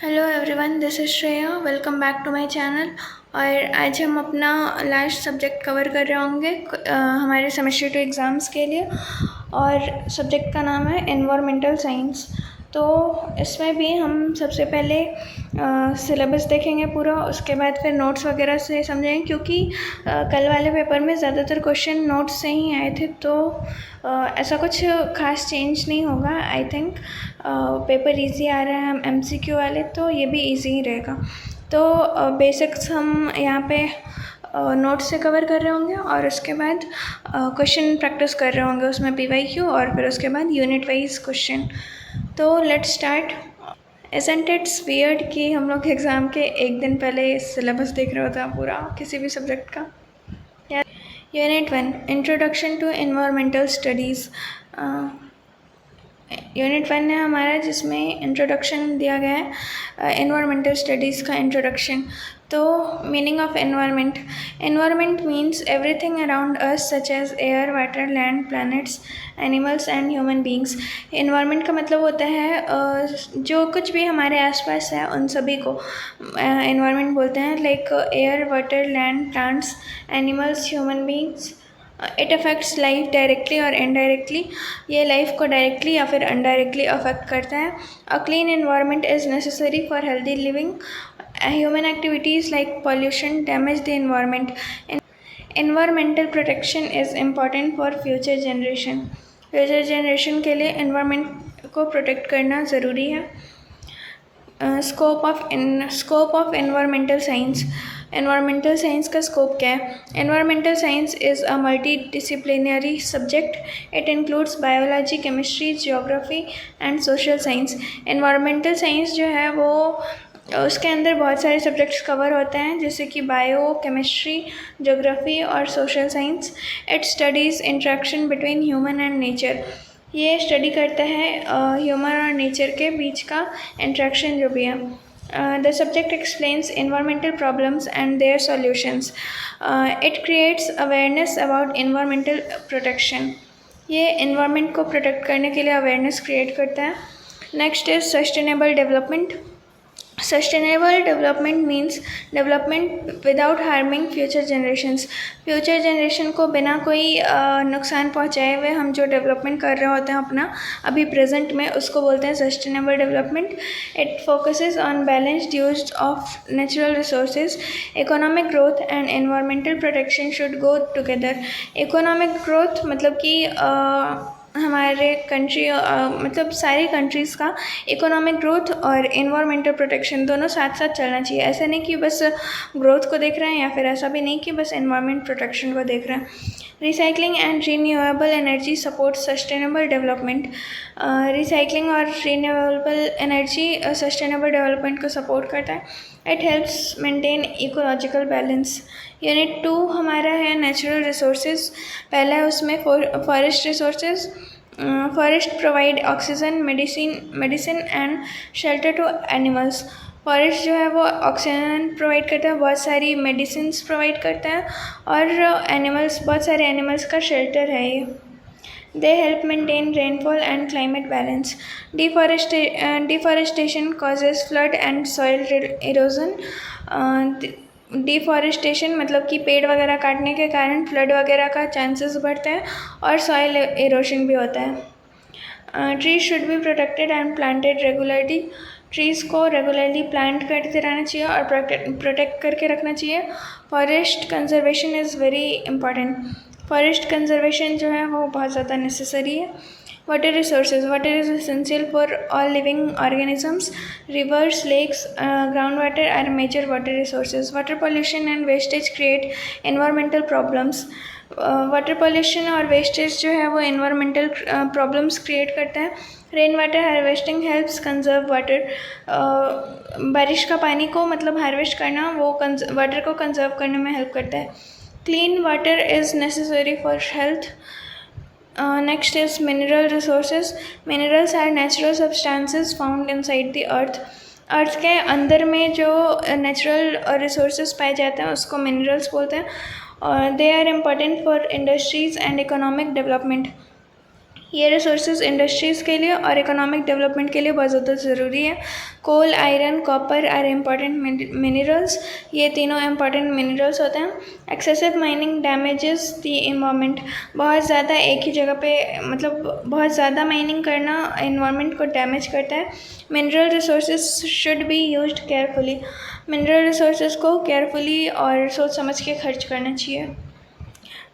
Hello everyone, this is Shreya. Welcome back to my channel. और आज हम अपना लास्ट सब्जेक्ट कवर कर रहे होंगे हमारे सेमेस्टर 2 एग्ज़ाम्स के लिए। और सब्जेक्ट का नाम है एनवायरमेंटल साइंस। तो इसमें भी हम सबसे पहले सिलेबस देखेंगे पूरा, उसके बाद फिर नोट्स वगैरह से समझेंगे, क्योंकि कल वाले पेपर में ज़्यादातर क्वेश्चन नोट्स से ही आए थे। तो ऐसा कुछ खास चेंज नहीं होगा। आई थिंक पेपर इजी आ रहा है, हम एमसीक्यू वाले, तो ये भी इजी ही रहेगा। तो बेसिक्स हम यहाँ पे नोट्स से कवर कर रहे होंगे, और उसके बाद क्वेश्चन प्रैक्टिस कर रहे होंगे उसमें पीवाईक्यू, और फिर उसके बाद यूनिट वाइज क्वेश्चन। तो let's start. Isn't it's weird कि हम लोग एग्ज़ाम के एक दिन पहले सिलेबस देख रहे होते हैं पूरा किसी भी सब्जेक्ट का। Unit 1, introduction to environmental studies. Unit 1 है हमारा, जिसमें इंट्रोडक्शन दिया गया है एनवायरमेंटल स्टडीज़ का इंट्रोडक्शन। तो meaning of environment: environment means everything around us such as air, water, land, planets, animals and human beings. Environment का मतलब होता है जो कुछ भी हमारे आसपास है उन सभी को एनवायरनमेंट बोलते हैं, like air, water, land, plants, animals, human beings. It affects life directly और इनडायरेक्टली। ये लाइफ को डायरेक्टली या फिर इनडायरेक्टली अफेक्ट करता है। A clean environment is necessary for healthy living. Human activities like pollution damage the environment. Environmental protection is important for future generation. Future generation के लिए environment को प्रोटेक्ट करना ज़रूरी है। Scope of environmental science. Environmental science का scope क्या है? Environmental science is a multi disciplinary subject. It includes biology, chemistry, geography and social science. Environmental science जो है वो उसके अंदर बहुत सारे सब्जेक्ट्स कवर होते हैं, जैसे कि बायो, केमिस्ट्री, ज्योग्राफी और social science. It studies interaction between human and nature. ये स्टडी करता है ह्यूमन और नेचर के बीच का इंट्रैक्शन जो भी है। The subject explains environmental problems and their solutions. It creates awareness about environmental protection. ये environment को protect करने के लिए awareness create करता है. Next is sustainable development. Sustainable development means development without harming future generations. Future generation को बिना कोई नुकसान पहुंचाए हुए हम जो डेवलपमेंट कर रहे होते हैं अपना अभी प्रेजेंट में, उसको बोलते हैं sustainable development. It focuses on balanced use of natural resources. Economic growth and environmental protection should go together. Economic growth मतलब कि हमारे कंट्री मतलब सारी कंट्रीज़ का इकोनॉमिक ग्रोथ और एनवायरमेंटल प्रोटेक्शन दोनों साथ साथ चलना चाहिए. ऐसा नहीं कि बस ग्रोथ को देख रहे हैं, या फिर ऐसा भी नहीं कि बस एनवायरमेंट प्रोटेक्शन को देख रहे हैं. Recycling and renewable energy support sustainable development. Recycling और रीन्यूएबल एनर्जी सस्टेनेबल डेवलपमेंट को सपोर्ट करता है. It helps maintain ecological balance. Unit 2 हमारा है नेचुरल रिसोर्सेज. पहला है उसमें forest resources. Forest provide oxygen, medicine and shelter to animals. Forest जो है वो ऑक्सीजन प्रोवाइड करता है, बहुत सारी मेडिसिन्स प्रोवाइड करता है, और एनिमल्स, बहुत सारे एनिमल्स का शेल्टर है ये. They help maintain rainfall and climate balance. Deforestation causes flood and soil erosion. Deforestation मतलब कि पेड़ वगैरह काटने के कारण फ्लड वगैरह का चांसेस बढ़ते हैं, और सॉइल इरोशन भी होता है. Trees should be protected and planted regularly. Trees को रेगुलरली प्लांट करते रहना चाहिए और प्रोटेक्ट करके रखना चाहिए. Forest conservation is very important. Forest conservation जो है वो बहुत ज़्यादा नेसेसरी है. Water resources. Water is essential for all living organisms. Rivers, lakes, ground water are major water resources. Water pollution and wastage create environmental problems. Water pollution और wastage जो है वो एनवायरमेंटल प्रॉब्लम्स क्रिएट करता है. Rain water harvesting helps conserve water. बारिश का पानी को मतलब हार्वेस्ट करना वो वाटर को कंजर्व करने में हेल्प करता है. Clean water is necessary for health. Next is mineral resources. Minerals are natural substances found inside the earth. अर्थ के अंदर में जो नेचुरल रिसोर्सेज पाए जाते हैं उसको मिनरल्स बोलते हैं, और they are important for industries and economic development. ये रिसोर्सेज इंडस्ट्रीज़ के लिए और इकोनॉमिक डेवलपमेंट के लिए बहुत ज़्यादा ज़रूरी है। Coal, iron, copper are important minerals, ये तीनों इम्पॉर्टेंट मिनरल्स होते हैं। Excessive mining damages the environment, बहुत ज़्यादा एक ही जगह पे मतलब बहुत ज़्यादा माइनिंग करना इन्वायरमेंट को डैमेज करता है। Mineral resources should be used carefully, mineral resources को केयरफुली और सोच समझ के खर्च करना चाहिए।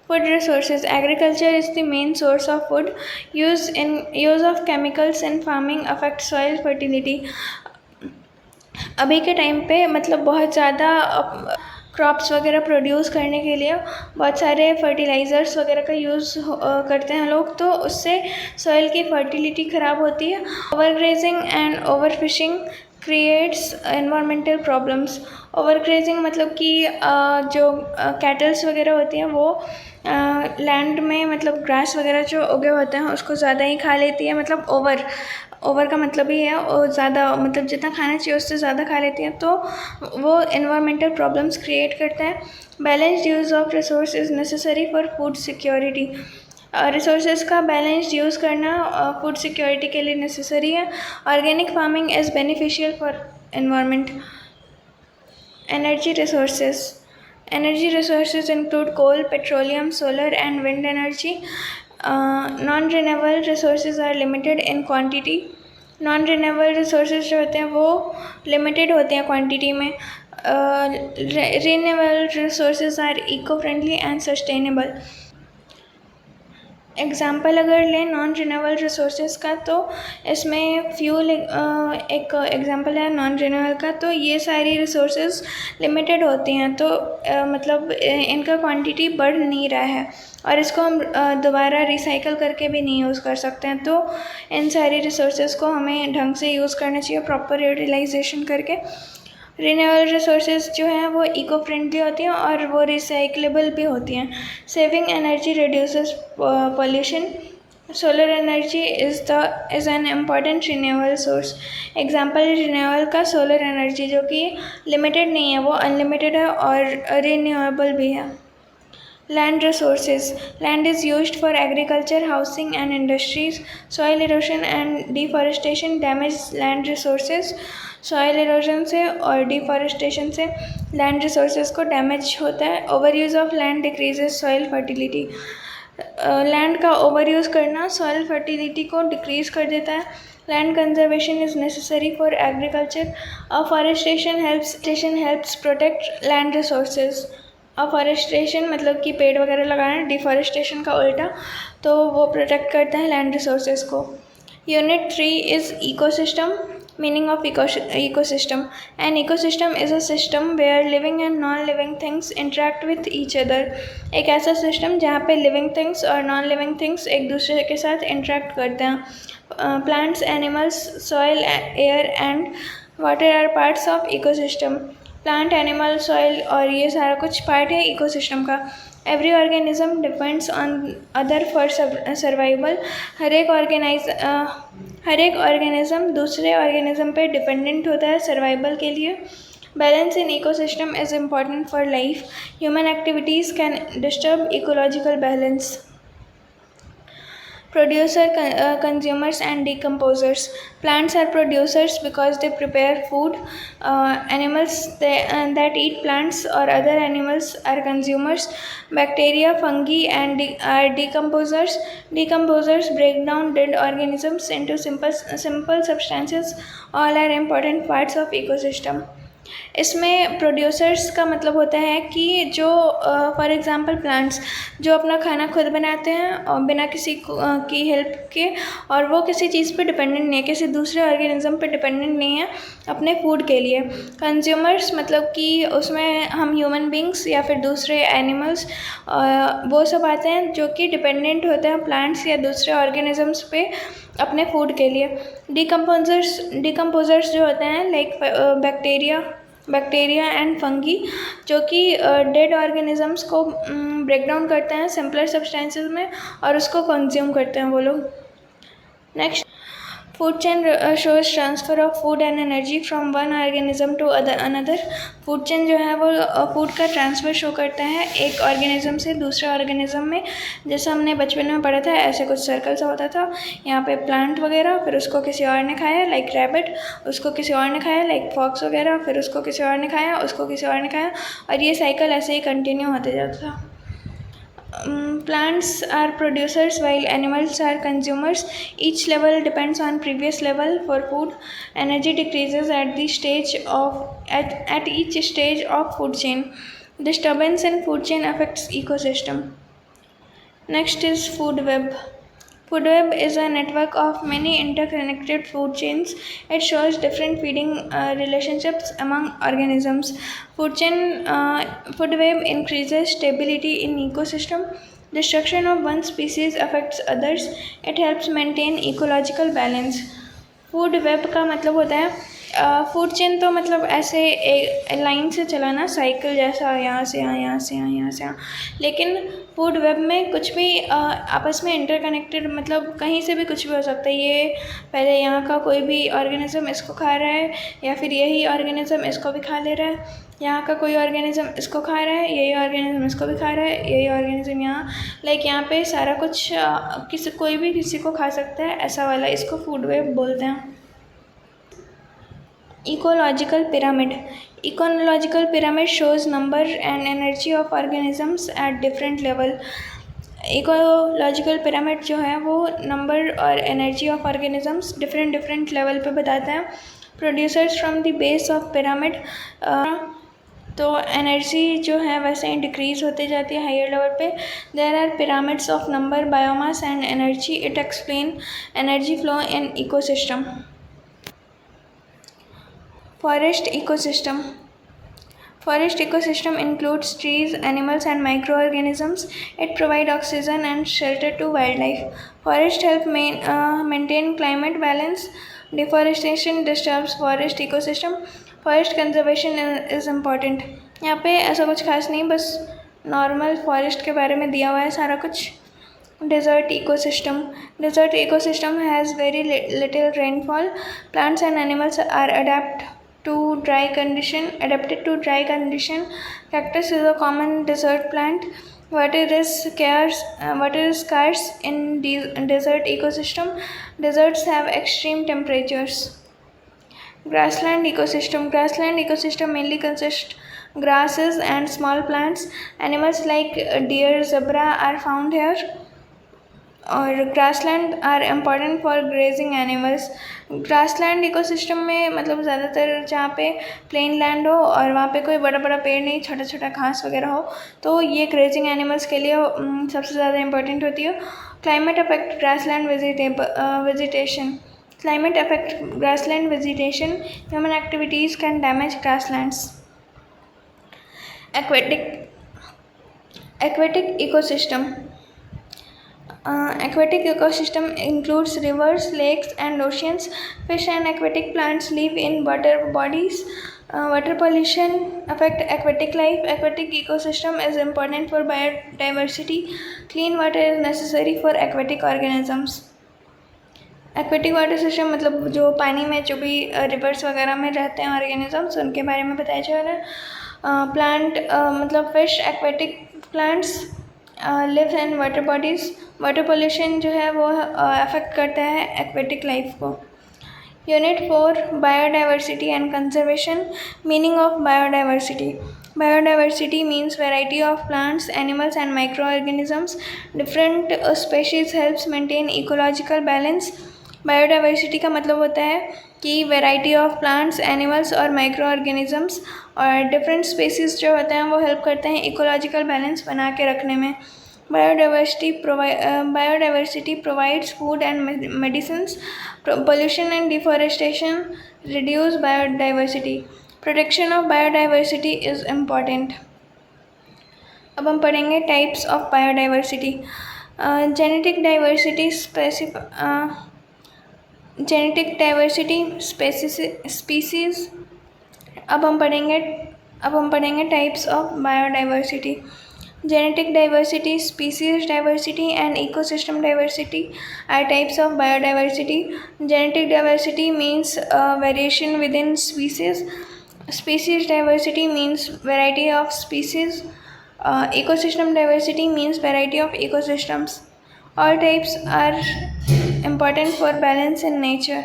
Food resources. Agriculture is the main source of food. Use of chemicals in farming affect soil fertility. अभी के टाइम पे मतलब बहुत ज़्यादा क्रॉप्स वगैरह प्रोड्यूस करने के लिए बहुत सारे फर्टिलाइज़र्स वगैरह का यूज़ करते हैं लोग, तो उससे सॉइल की फर्टिलिटी ख़राब होती है। Overgrazing and overfishing creates environmental problems. Overgrazing मतलब कि जो कैटल्स वगैरह होती हैं वो लैंड में मतलब ग्रास वगैरह जो उगे होते हैं उसको ज़्यादा ही खा लेती है। मतलब ओवर का मतलब ही है और ज़्यादा, मतलब जितना खाना चाहिए उससे ज़्यादा खा लेती है, तो वो एनवायरमेंटल प्रॉब्लम्स क्रिएट करता है। Balanced use of resource is necessary for food security. Resources का बैलेंस्ड यूज़ करना फूड सिक्योरिटी के लिए नेसेसरी है। Organic farming is beneficial for environment. Energy resources. Energy resources include coal, petroleum, solar and wind energy. Non-renewable resources are limited in quantity. Non-renewable resources जो होते हैं वो limited होते हैं quantity में. Renewable resources are eco-friendly and sustainable. Example अगर लें non renewable resources का, तो इसमें फ्यूल एक एग्ज़ाम्पल है नॉन रिन्यूएबल का। तो ये सारी रिसोर्सेज लिमिटेड होती हैं, तो मतलब इनका क्वांटिटी बढ़ नहीं रहा है और इसको हम दोबारा रिसाइकल करके भी नहीं यूज़ कर सकते हैं। तो इन सारी रिसोर्सेज को हमें ढंग से यूज़ करना चाहिए, प्रॉपर यूटिलाइजेशन करके। रिन्यूएबल रिसोर्सेज जो हैं वो इको फ्रेंडली होती हैं और वो रिसाइक्लेबल भी होती हैं। Saving energy reduces pollution. Solar energy is an important renewable source. Example renewable का सोलर एनर्जी, जो कि लिमिटेड नहीं है, वो अनलिमिटेड है और रिन्यूएबल भी है। Land resources. Land is used for agriculture, housing and industries. Soil erosion and deforestation damage land resources. Soil erosion से और deforestation से land resources को damage होता है। Overuse of land decreases soil fertility. Land का over use करना soil fertility को decrease कर देता है। Land conservation is necessary for agriculture. Afforestation helps protect land resources. Afforestation मतलब कि पेड़ वगैरह लगाना, डिफॉरेस्टेशन का उल्टा, तो वो प्रोटेक्ट करता है लैंड रिसोर्सेज को। Unit 3 is ecosystem. Meaning of ecosystem. An ecosystem is a system where living and non-living things interact with each other. एक ऐसा सिस्टम जहाँ पे लिविंग थिंग्स और नॉन लिविंग थिंग्स एक दूसरे के साथ इंटरेक्ट करते हैं। Plants, animals, soil, air and water are parts of ecosystem. Plant, animal, soil और ये सारा कुछ पार्ट है इकोसिस्टम का। Every organism depends on other for survival. हर एक ऑर्गेनिज्म दूसरे ऑर्गेनिज्म पे डिपेंडेंट होता है सर्वाइवल के लिए। Balance in ecosystem is important for life. Human activities can disturb ecological balance. Producer, consumers and decomposers. Plants are producers because they prepare food. Animals that eat plants or other animals are consumers. Bacteria, fungi are decomposers. Decomposers break down dead organisms into simple substances. All are important parts of ecosystem. इसमें producers का मतलब होता है कि जो for example plants जो अपना खाना खुद बनाते हैं और बिना किसी की हेल्प के, और वो किसी चीज़ पे डिपेंडेंट नहीं है, किसी दूसरे ऑर्गेनिज्म पे डिपेंडेंट नहीं है अपने फूड के लिए। कंज्यूमर्स मतलब कि उसमें हम ह्यूमन बींग्स या फिर दूसरे एनिमल्स वो सब आते हैं जो कि डिपेंडेंट होते हैं प्लांट्स या दूसरे ऑर्गेनिजम्स पे अपने फूड के लिए। डिकम्पोजर्स जो होते हैं लाइक बैक्टीरिया एंड फंगी, जो कि डेड ऑर्गेनिजम्स को ब्रेक डाउन करते हैं सिंपलर सब्सटेंसेस में और उसको कंज्यूम करते हैं वो लोग। Next, food chain shows transfer of food and energy from one organism to another. Food chain जो है वो फूड का ट्रांसफ़र शो करता है एक ऑर्गेनिज्म से दूसरे ऑर्गेनिज्म में। जैसा हमने बचपन में पढ़ा था, ऐसे कुछ सर्कल सा होता था। यहाँ पे प्लांट वगैरह, फिर उसको किसी और ने खाया लाइक रैबिट, उसको किसी और ने खाया लाइक फॉक्स वगैरह, फिर उसको किसी और ने खाया, उसको किसी और ने खाया, और ये साइकिल ऐसे ही कंटिन्यू होते जाता था। Plants are producers while animals are consumers. Each level depends on previous level. For food, energy decreases at each stage of food chain. Disturbance in food chain affects ecosystem. Next is food web. Food web is a network of many interconnected food chains. It shows different feeding relationships among organisms. Food web increases stability in ecosystem. Destruction of one species affects others. It helps maintain ecological balance. Food web का मतलब होता है food chain, तो मतलब ऐसे line से चलाना, cycle जैसा, यहाँ से यहाँ, यहाँ से यहाँ, यहाँ से यहाँ। लेकिन फूड वेब में कुछ भी आपस में इंटरकनेक्टेड, मतलब कहीं से भी कुछ भी हो सकता है। ये पहले यहाँ का कोई भी ऑर्गेनिज्म इसको खा रहा है, या फिर यही ऑर्गेनिज्म इसको भी खा ले रहा है। यहाँ का कोई ऑर्गेनिज्म इसको खा रहा है, यही ऑर्गेनिज्म इसको भी खा रहा है, यही ऑर्गेनिज्म यहाँ, लाइक यहाँ पे सारा कुछ कोई भी किसी को खा सकता है, ऐसा वाला, इसको फूड वेब बोलते हैं। Ecological pyramid. Ecological pyramid shows number and energy of organisms at different level. Ecological pyramid जो है वो नंबर और energy of organisms different level पे बताता है। Producers from the base of pyramid, तो एनर्जी जो है वैसे ही डिक्रीज़ होती जाती है हायर लेवल पे। There are pyramids of number, biomass and energy. It explain energy flow in ecosystem. Forest ecosystem. Forest ecosystem includes trees, animals and microorganisms. It provides oxygen and shelter to wildlife. Forest help maintain climate balance. Deforestation disturbs forest ecosystem. Forest conservation is important. यहाँ पे ऐसा कुछ खास नहीं, बस normal forest के बारे में दिया हुआ है सारा कुछ। Desert ecosystem. Desert ecosystem has very little rainfall. Plants and animals are adapted to dry condition. Cactus is a common desert plant. Water is scarce in desert ecosystem. Deserts have extreme temperatures. Grassland ecosystem. Grassland ecosystem mainly consists grasses and small plants. Animals like deer, zebra are found here. और grassland are important for grazing animals. Grassland ecosystem में मतलब ज़्यादातर जहाँ पे plane land हो और वहाँ पे कोई बड़ा बड़ा पेड़ नहीं, छोटा छोटा घास वगैरह हो, तो ये ग्रेजिंग एनिमल्स के लिए सबसे ज़्यादा इम्पॉर्टेंट होती है। Climate affect grassland vegetation. Climate affect grassland vegetation. Human activities can damage grasslands. Aquatic ecosystem. Aquatic ecosystem includes rivers, lakes and oceans. Fish and aquatic plants live in water bodies. Water pollution affect aquatic life. Aquatic ecosystem is important for biodiversity. Clean water is necessary for aquatic organisms. Aquatic water system मतलब जो पानी में जो भी reverse वगैरह में रहते हैं ऑर्गेनिजम्स, उनके बारे में बताया जा रहा है। प्लांट मतलब fish, aquatic plants live in water bodies. Water pollution जो है वो अफेक्ट करता है एक्वेटिक लाइफ को। Unit 4 biodiversity and conservation. Meaning of biodiversity. Biodiversity means variety of plants, animals and microorganisms. Different species helps maintain ecological balance. Biodiversity का मतलब होता है कि वैरायटी ऑफ प्लांट्स, एनिमल्स और माइक्रो ऑर्गेनिजम्स और डिफरेंट स्पेसीज जो होते हैं वो हेल्प करते हैं इकोलॉजिकल बैलेंस बना के रखने में। Biodiversity provides food and medicines. Pollution and deforestation reduce biodiversity. Protection of biodiversity is important. अब हम पढ़ेंगे types of biodiversity. Genetic diversity species. अब हम पढ़ेंगे types of biodiversity. Genetic diversity, species diversity, and ecosystem diversity are types of biodiversity. Genetic diversity means variation within species. Species diversity means variety of species. Ecosystem diversity means variety of ecosystems. All types are important for balance in nature.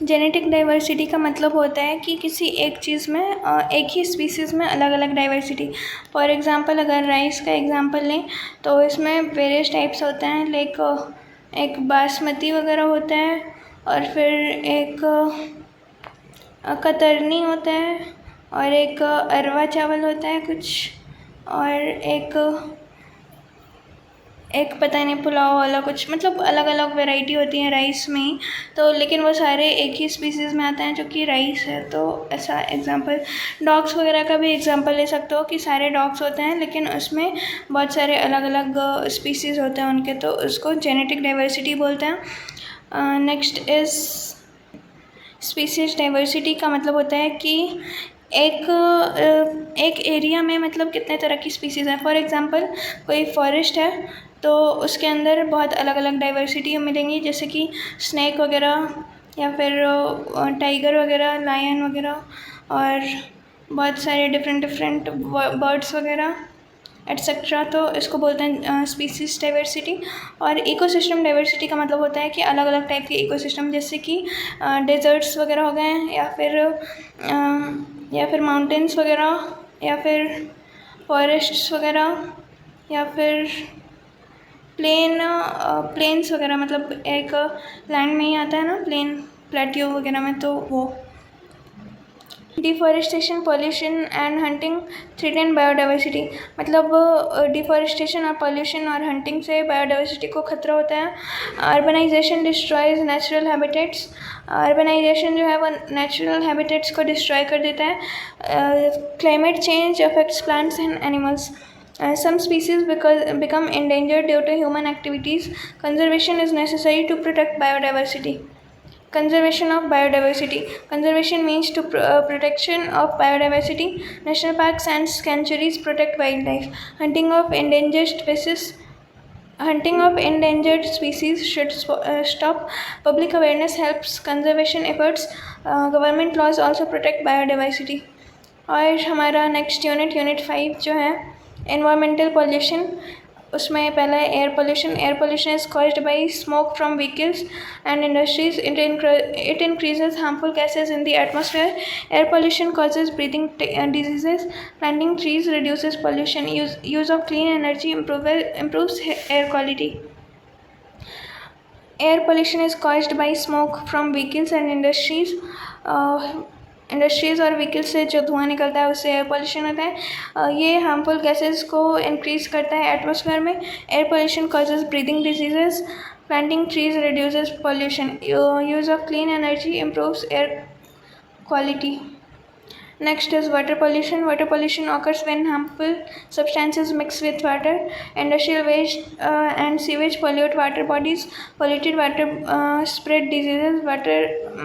Genetic diversity का मतलब होता है कि किसी एक चीज़ में एक ही species में अलग अलग डाइवर्सिटी। फॉर एग्ज़ाम्पल अगर राइस का एग्ज़ाम्पल लें तो इसमें वेरियस टाइप्स होते हैं, लाइक एक बासमती वगैरह होता है, और फिर एक कतरनी होता है, और एक अरवा चावल होता है कुछ, और एक पता नहीं पुलाव वाला कुछ, मतलब अलग अलग वैरायटी होती है राइस में ही। तो लेकिन वो सारे एक ही स्पीसीज़ में आते हैं जो कि राइस है। तो ऐसा एग्जांपल डॉग्स वगैरह का भी एग्जांपल ले सकते हो कि सारे डॉग्स होते हैं लेकिन उसमें बहुत सारे अलग अलग स्पीसीज़ होते हैं उनके, तो उसको जेनेटिक डाइवर्सिटी बोलते हैं। नेक्स्ट इज़ स्पीसीज डाइवर्सिटी का मतलब होता है कि एक एरिया में मतलब कितने तरह की स्पीसीज़ है। फॉर एग्ज़ाम्पल कोई फॉरेस्ट है तो उसके अंदर बहुत अलग अलग डाइवर्सिटी मिलेंगी, जैसे कि स्नैक वगैरह या फिर टाइगर वगैरह, लायन वगैरह, और बहुत सारे डिफरेंट बर्ड्स वगैरह एट्सेट्रा। तो इसको बोलते हैं स्पीसीज डाइवर्सिटी। और इकोसिस्टम डाइवर्सिटी का मतलब होता है कि अलग अलग टाइप के इकोसिस्टम, जैसे कि डेजर्ट्स वगैरह हो गए, या फिर माउंटेन्स वगैरह, या फिर फॉरेस्ट्स वगैरह, या फिर प्लेन्स वगैरह, मतलब एक लैंड में ही आता है ना प्लेन, प्लेट्यू वगैरह में, तो वो। Deforestation, pollution and hunting threaten biodiversity, मतलब डिफॉरेस्टेशन और पॉल्यूशन और हंटिंग से बायोडाइवर्सिटी को खतरा होता है। Urbanisation destroys natural habitats, urbanisation जो है वो नेचुरल हैबिटेट्स को डिस्ट्रॉय कर देता है। Climate change affects plants and animals, some species become endangered due to human activities. Conservation is necessary to protect biodiversity. Conservation of biodiversity. Conservation means to protection of biodiversity. National parks and sanctuaries protect wildlife. Hunting of endangered species. Hunting of endangered species should stop. Public awareness helps conservation efforts. Government laws also protect biodiversity. और हमारा next unit 5 जो है environmental pollution, उसमें पहला है air pollution. Air pollution is caused by smoke from vehicles and industries. It increases harmful gases in the atmosphere. Air pollution causes breathing diseases. Planting trees reduces pollution. Use of clean energy improves air quality. Air pollution is caused by smoke from vehicles and industries. Industries और vehicle से जो धुआं निकलता है उससे air pollution होता है। ये हार्मफुल गैसेस को इंक्रीज़ करता है एटमॉस्फेयर में। Air pollution causes breathing diseases. Planting trees reduces pollution. Use of clean energy improves air quality. Next is water pollution. Water pollution occurs when harmful substances mix with water. Industrial waste and sewage pollute water bodies. Polluted water spread diseases.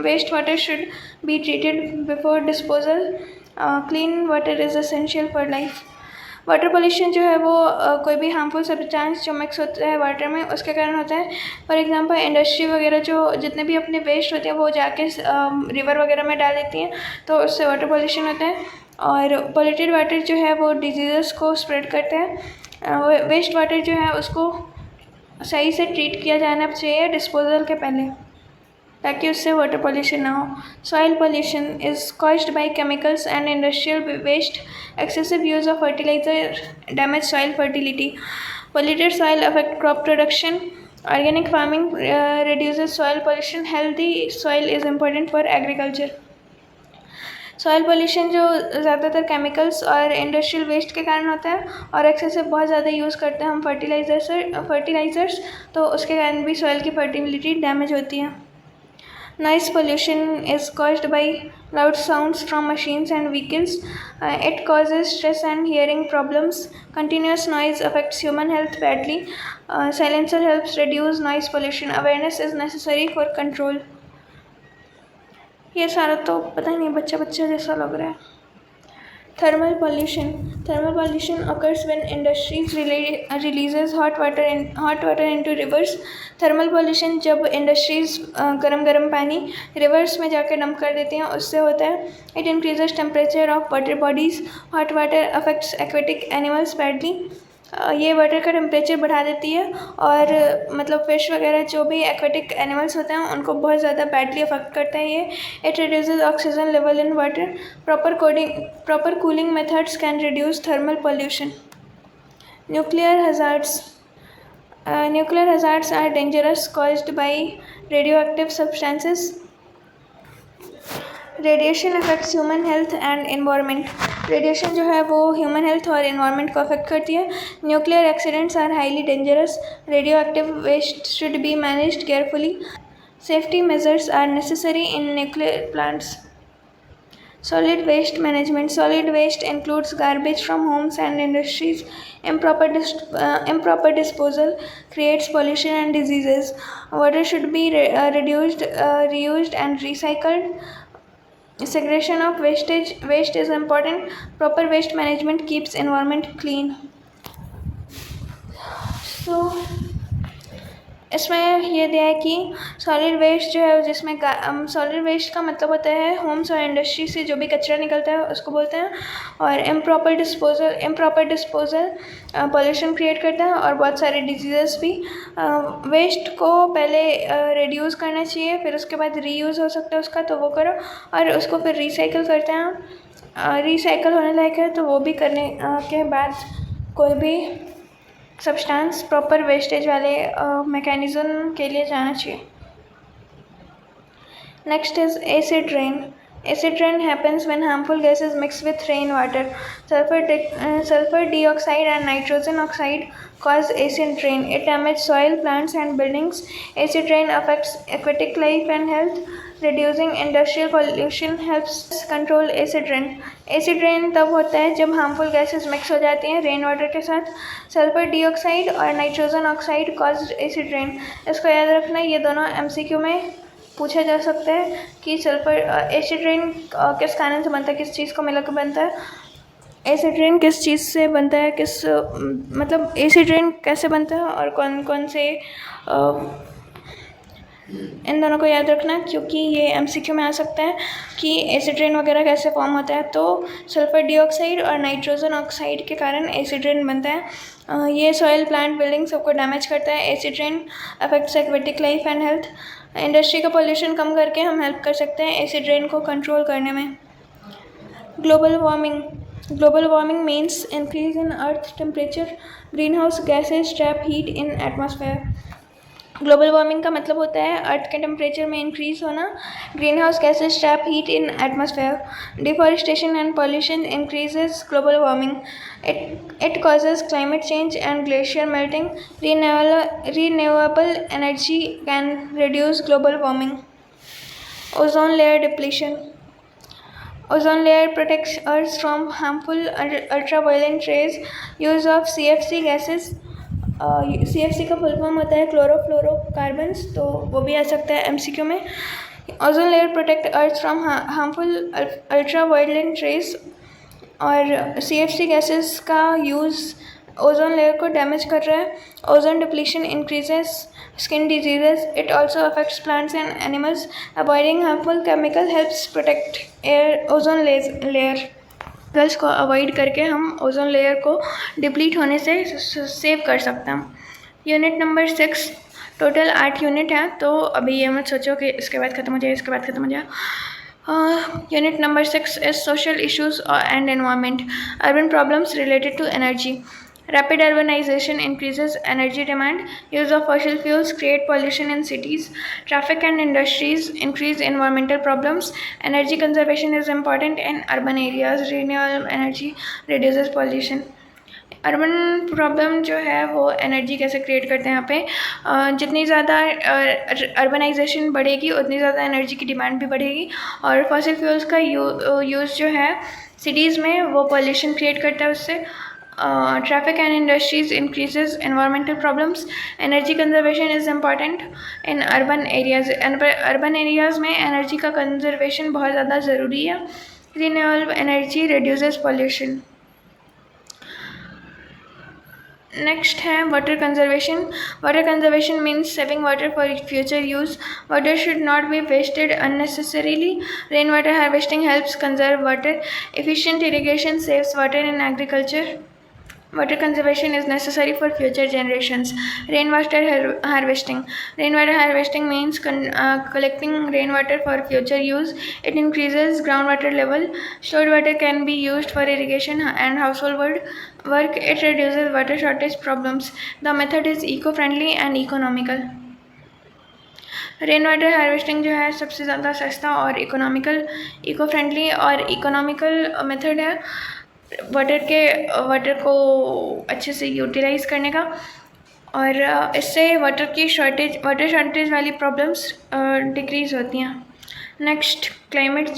Wastewater should be treated before disposal. Clean water is essential for life. Water pollution जो है वो कोई भी harmful substance जो mix होता है water में उसके कारण होता है। फॉर एग्जांपल इंडस्ट्री वगैरह जो जितने भी अपने वेस्ट होते हैं वो जाके रिवर वगैरह में डाल देती हैं, तो उससे वाटर पोल्यूशन होता है। और पोल्यूटेड वाटर जो है वो डिजीज़ को स्प्रेड करता है। वेस्ट वाटर जो है उसको सही से ट्रीट किया जाना चाहिए डिस्पोजल के पहले, ताकि उससे वाटर पोल्यूशन ना हो। Soil pollution is caused by chemicals and industrial waste. Excessive use of fertiliser damage soil fertility. Polluted soil affect crop production. Organic farming reduces soil pollution. Healthy soil is important for agriculture. Soil pollution जो ज़्यादातर chemicals और industrial waste के कारण होता है, और excessive बहुत ज़्यादा यूज़ करते हैं हम फर्टिलाइज़र्स, तो उसके कारण भी सॉइल की फर्टिलिटी डैमेज होती है। Noise pollution is caused by loud sounds from machines and vehicles. It causes stress and hearing problems. Continuous noise affects human health badly. Silencer helps reduce noise pollution. Awareness is necessary for control. ये सारा तो पता ही नहीं, बच्चा जैसा लग रहा है। Thermal pollution occurs when industries releases hot water into rivers. Thermal pollution जब industries गरम गरम पानी rivers में जाकर डंप कर देती हैं, उससे होता है. It increases temperature of water bodies. Hot water affects aquatic animals badly. ये वाटर का टेम्परेचर बढ़ा देती है और मतलब फिश वगैरह जो भी एक्वेटिक एनिमल्स होते हैं उनको बहुत ज़्यादा बैडली अफेक्ट करता है ये. It reduces oxygen level in water. Proper cooling methods can reduce thermal pollution. Nuclear hazards are dangerous caused by radioactive substances. Radiation affects human health and environment. Radiation जो है वो ह्यूमन हेल्थ और environment को affect करती है. Nuclear accidents are highly dangerous. Radioactive waste should be managed carefully. Safety measures are necessary in nuclear plants. Solid waste management. Solid waste includes garbage from homes and industries. Improper disposal creates pollution and diseases. Water should be reduced, reused and recycled. Segregation of waste is important. Proper waste management keeps environment clean. So इसमें ये दिया है कि solid waste जो है जिसमें solid waste का मतलब होता है होम्स और इंडस्ट्री से जो भी कचरा निकलता है उसको बोलते हैं. और इम्प्रॉपर डिस्पोजल पोल्यूशन क्रिएट करता है और बहुत सारे डिजीज़ भी. वेस्ट को पहले रिड्यूस करना चाहिए, फिर उसके बाद रीयूज़ हो सकता है उसका तो वो करो, और उसको फिर रिसाइकिल करते हैं. रिसाइकिल होने लायक है तो वो भी करने के बाद कोई भी सब्सटेंस प्रॉपर वेस्टेज वाले मैकेनिज़्म के लिए जाना चाहिए. Next is acid rain. Acid rain happens when harmful gases mix with rainwater. Sulfur dioxide and nitrogen oxide cause acid rain. It damages soil, plants and buildings. Acid rain affects aquatic life and health. Reducing industrial pollution helps control acid rain. Acid rain तब होता है जब harmful gases mix हो जाती हैं rain water के साथ. Sulphur dioxide और nitrogen oxide cause acid rain. इसको याद रखना, ये दोनों MCQ में पूछा जा सकता है कि सल्फर एसिड रेन किस कारण से बनता है, किस चीज़ को मिलकर बनता है. एसिड रेन किस चीज़ से बनता है, किस मतलब एसिड रेन कैसे बनता है और कौन कौन से इन दोनों को याद रखना, क्योंकि ये MCQ में आ सकता है कि एसिड रेन वगैरह कैसे फॉर्म होता है. तो सल्फर डाइऑक्साइड और नाइट्रोजन ऑक्साइड के कारण एसिड रेन बनता है. ये सॉइल, प्लांट, बिल्डिंग सबको डैमेज करता है. Acid rain affects aquatic life and health. Industry का पोल्यूशन कम करके हम हेल्प कर सकते हैं एसिड रेन को कंट्रोल करने में. Global warming means increase in earth temperature. Green house gases trap heat in atmosphere. Global warming का मतलब होता है अर्थ के टेम्परेचर में इंक्रीज होना. Green house gases trap heat in atmosphere. Deforestation and pollution increases global warming. It causes climate change and glacier melting. Renewable energy can reduce global warming. Ozone layer depletion. Ozone layer protects Earth from harmful ultraviolet rays. Use of CFC gases. CFC का full form होता है chlorofluorocarbons, तो वो भी आ सकता है MCQ में. Ozone layer protect earth from harmful ultraviolet rays. और CFC गैसेस का यूज़ ओजोन लेयर को डैमेज कर रहा है. Ozone depletion increases skin diseases. It also affects plants and animals. Avoiding harmful chemical helps protect ozone layer. Chemicals को avoid करके हम ozone layer को डिप्लीट होने से सेव कर सकते हैं. Unit number 6. टोटल 8 यूनिट है, तो अभी ये मत सोचो कि इसके बाद ख़त्म हो जाए, इसके बाद ख़त्म हो जाए. Unit number 6 is social issues and environment. Urban problems related to energy. Rapid urbanization increases energy demand. Use of fossil fuels create pollution in cities. Traffic and industries increase environmental problems. Energy conservation is important in urban areas. Renewable energy reduces pollution. Urban problem जो है वो energy कैसे create करते हैं यहाँ पे. जितनी ज़्यादा अर्बनाइजेशन बढ़ेगी उतनी ज़्यादा एनर्जी की डिमांड भी बढ़ेगी. और फॉसिल फ्यूल्स का यूज़ जो है सिटीज़ में वो पॉल्यूशन क्रिएट करता है उससे. Traffic and industries increases environmental problems. Energy conservation is important in urban areas. Urban areas में एनर्जी का कंजर्वेशन बहुत ज़्यादा ज़रूरी है. Renewable energy reduces pollution. Next है water conservation. Water conservation means saving water for future use. Water should not be wasted unnecessarily. Rainwater harvesting helps conserve water. Efficient irrigation saves water in agriculture. Water conservation is necessary for future generations. Rainwater harvesting. Rainwater harvesting means collecting rainwater for future use. It increases groundwater level. Stored water can be used for irrigation and household work. It reduces water shortage problems. The method is eco-friendly and economical. Rain water harvesting जो है सबसे ज़्यादा सस्ता और eco friendly और economical method है water को अच्छे से यूटिलाइज़ करने का, और इससे वाटर शॉर्टेज वाली प्रॉब्लम्स डिक्रीज़ होती हैं. Next, climate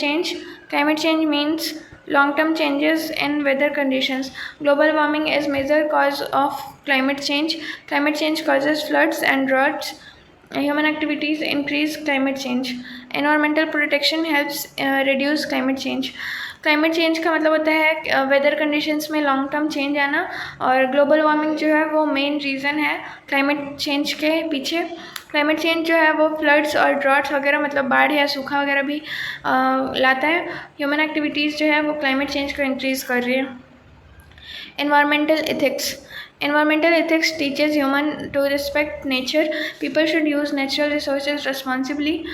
change means long term changes in weather conditions. Global warming is major cause of climate change. Climate change causes floods and droughts. Human activities increase climate change. Environmental protection helps reduce climate change. Climate change का मतलब होता है weather conditions में long term change आना, और global warming जो है वो मेन रीज़न है क्लाइमेट चेंज के पीछे. क्लाइमेट चेंज जो है वो फ्लड्स और ड्रॉट्स वगैरह मतलब बाढ़ या सूखा वगैरह भी लाता है. ह्यूमन एक्टिविटीज़ जो है वो क्लाइमेट चेंज को इंक्रीज़ कर रही है. Environmental ethics teaches human to respect nature. People should use natural resources responsibly.